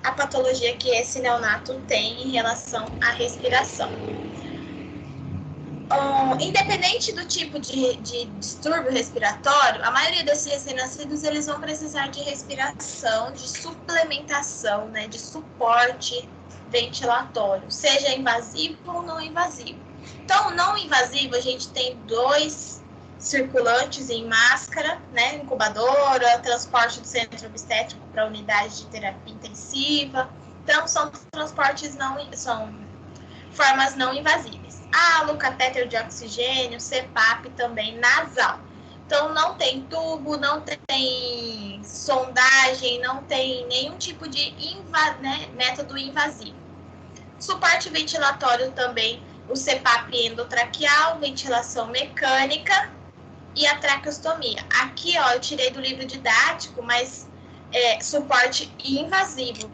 a patologia que esse neonato tem em relação à respiração. Independente do tipo de distúrbio respiratório, a maioria desses recém-nascidos, eles vão precisar de respiração, de suplementação, né, de suporte ventilatório, seja invasivo ou não invasivo. Então, não invasivo, a gente tem 2 circulantes em máscara, né, incubadora, transporte do centro obstétrico para a unidade de terapia intensiva. Então, são formas não invasivas. Catéter de oxigênio, CPAP também nasal. Então, não tem tubo, não tem sondagem, não tem nenhum tipo de método invasivo. Suporte ventilatório também, o CPAP endotraqueal, ventilação mecânica e a traqueostomia. Aqui, ó, eu tirei do livro didático, mas suporte invasivo,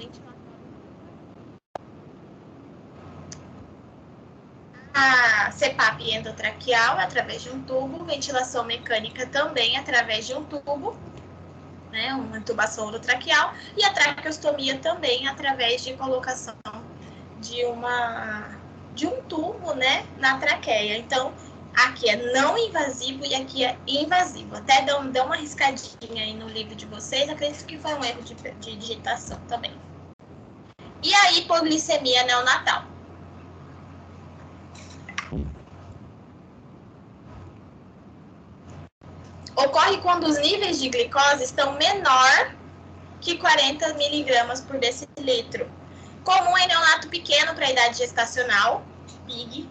a CPAP endotraqueal através de um tubo, ventilação mecânica também através de um tubo, né, uma intubação orotraqueal, e a traqueostomia também através de colocação de um tubo, né, na traqueia. Então, aqui é não invasivo e aqui é invasivo. Até deu uma riscadinha aí no livro de vocês, acredito que foi um erro de digitação também. E a hipoglicemia neonatal. Ocorre quando os níveis de glicose estão menor que 40 miligramas por decilitro. Comum em neonato pequeno para a idade gestacional, PIG,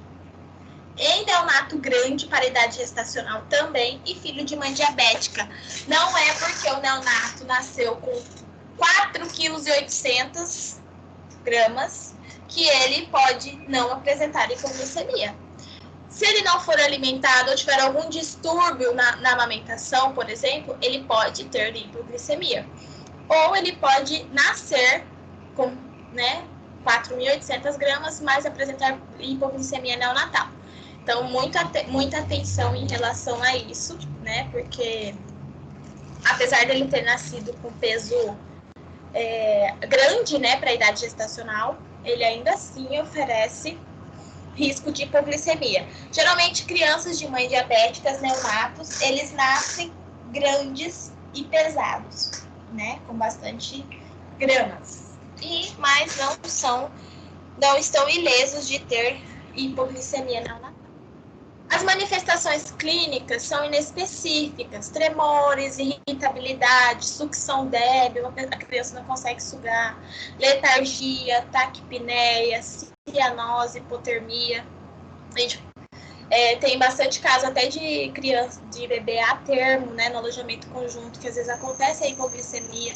em neonato grande para a idade gestacional também, e filho de mãe diabética. Não é porque o neonato nasceu com 4,8 kg que ele pode não apresentar hipoglicemia. Se ele não for alimentado ou tiver algum distúrbio na amamentação, por exemplo, ele pode ter hipoglicemia. Ou ele pode nascer com, né, 4.800 gramas, mas apresentar hipoglicemia neonatal. Então, muita atenção em relação a isso, né, porque apesar dele ter nascido com peso grande, né, para a idade gestacional, ele ainda assim oferece risco de hipoglicemia. Geralmente, crianças de mães diabéticas, neonatos, eles nascem grandes e pesados, né? Com bastante gramas. Mas não estão ilesos de ter hipoglicemia neonatal. As manifestações clínicas são inespecíficas, tremores, irritabilidade, sucção débil, a criança não consegue sugar, letargia, taquipneia, cianose, hipotermia. Tem bastante caso até de criança, de bebê a termo, né, no alojamento conjunto, que às vezes acontece a hipoglicemia,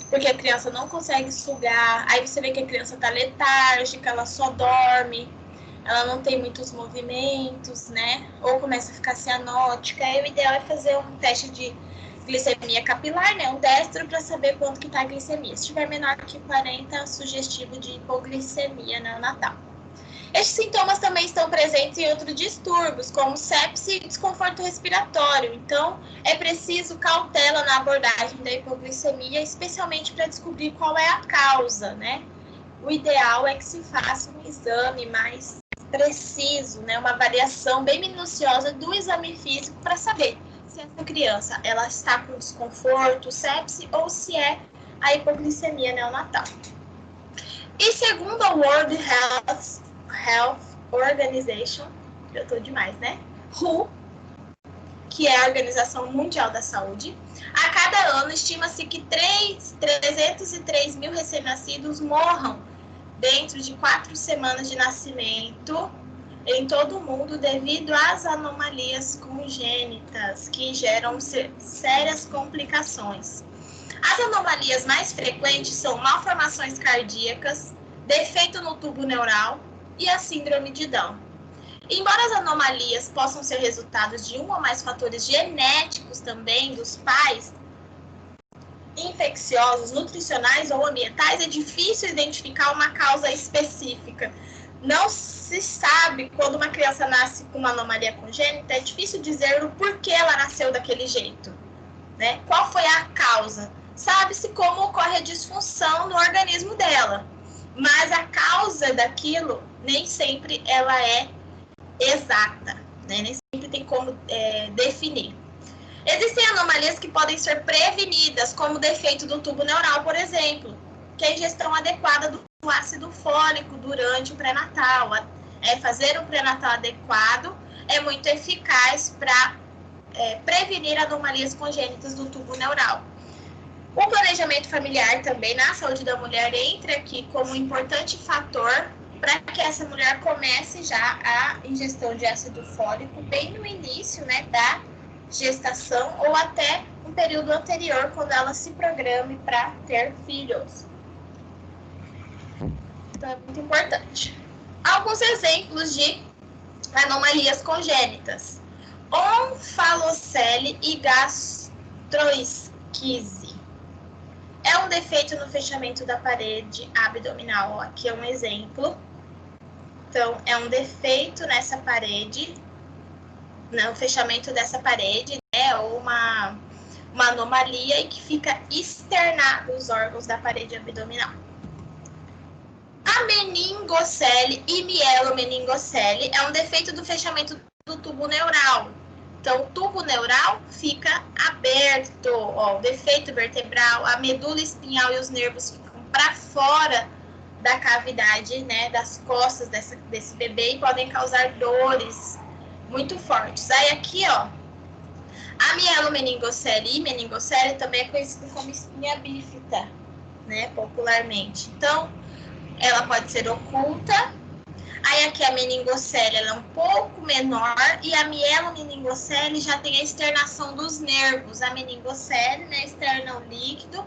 porque a criança não consegue sugar, aí você vê que a criança tá letárgica, ela só dorme, ela não tem muitos movimentos, né, ou começa a ficar cianótica. Aí o ideal é fazer um teste de glicemia capilar, né, um destro, para saber quanto que tá a glicemia. Se tiver menor que 40, é sugestivo de hipoglicemia neonatal. Estes sintomas também estão presentes em outros distúrbios, como sepse e desconforto respiratório. Então, é preciso cautela na abordagem da hipoglicemia, especialmente para descobrir qual é a causa, né? O ideal é que se faça um exame mais preciso, né? Uma avaliação bem minuciosa do exame físico para saber se essa criança ela está com desconforto, sepse, ou se é a hipoglicemia neonatal. E segundo a World Health Organization, eu tô demais, né? WHO, que é a Organização Mundial da Saúde, a cada ano estima-se que 303 mil recém-nascidos morram dentro de 4 semanas de nascimento em todo o mundo devido às anomalias congênitas que geram sérias complicações. As anomalias mais frequentes são malformações cardíacas, defeito no tubo neural e a síndrome de Down. Embora as anomalias possam ser resultados de um ou mais fatores genéticos também dos pais, infecciosos, nutricionais ou ambientais, é difícil identificar uma causa específica. Não se sabe quando uma criança nasce com uma anomalia congênita, é difícil dizer o porquê ela nasceu daquele jeito, né? Qual foi a causa? Sabe-se como ocorre a disfunção no organismo dela, mas a causa daquilo nem sempre ela é exata, né? Nem sempre tem como definir. Existem anomalias que podem ser prevenidas, como o defeito do tubo neural, por exemplo, que é a ingestão adequada do ácido fólico durante o pré-natal. Fazer um pré-natal adequado é muito eficaz para prevenir anomalias congênitas do tubo neural. O planejamento familiar também na saúde da mulher entra aqui como um importante fator para que essa mulher comece já a ingestão de ácido fólico bem no início, né, da gestação ou até um período anterior, quando ela se programe para ter filhos. Então é muito importante. Alguns exemplos de anomalias congênitas: onfalocele e gastroesquise. É um defeito no fechamento da parede abdominal. Aqui é um exemplo. Então, é um defeito nessa parede, no fechamento dessa parede, né? Ou uma anomalia e que fica externado os órgãos da parede abdominal. A meningocele e mielomeningocele é um defeito do fechamento do tubo neural. Então, o tubo neural fica aberto, ó, o defeito vertebral, a medula espinhal e os nervos ficam para fora da cavidade, né, das costas desse bebê e podem causar dores muito fortes. Aí aqui, ó, a mielomeningocele e meningocele também é conhecida como espinha bífida, né, popularmente. Então, ela pode ser oculta. Aí aqui a meningocele ela é um pouco menor e a mielomeningocele já tem a externação dos nervos. A meningocele, né, externa o líquido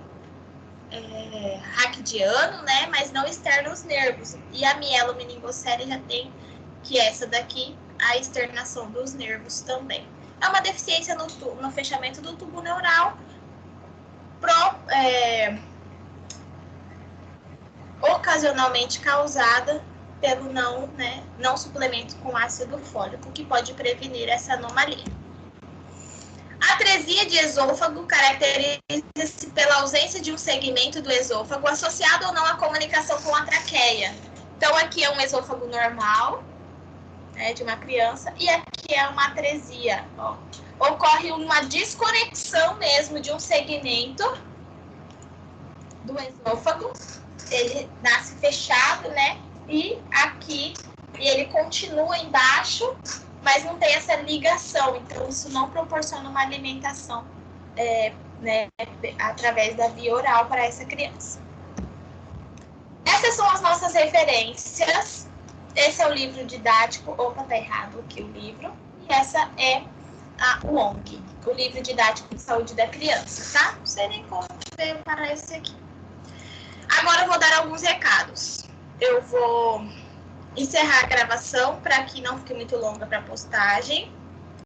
raquidiano, né, mas não externa os nervos. E a mielomeningocele já tem, que é essa daqui, a externação dos nervos também. É uma deficiência no fechamento do tubo neural ocasionalmente causada pelo não suplemento com ácido fólico, que pode prevenir essa anomalia. A atresia de esôfago caracteriza-se pela ausência de um segmento do esôfago associado ou não à comunicação com a traqueia. Então, aqui é um esôfago normal, né, de uma criança, e aqui é uma atresia. Ó. Ocorre uma desconexão mesmo de um segmento do esôfago. Ele nasce fechado, né? E aqui ele continua embaixo, mas não tem essa ligação. Então, isso não proporciona uma alimentação né, através da via oral para essa criança. Essas são as nossas referências. Esse é o livro didático. Opa, tá errado aqui o livro. E essa é o ONG, o livro didático de saúde da criança, tá? Não sei nem como veio para esse aqui. Agora eu vou dar alguns recados. Eu vou encerrar a gravação para que não fique muito longa para a postagem.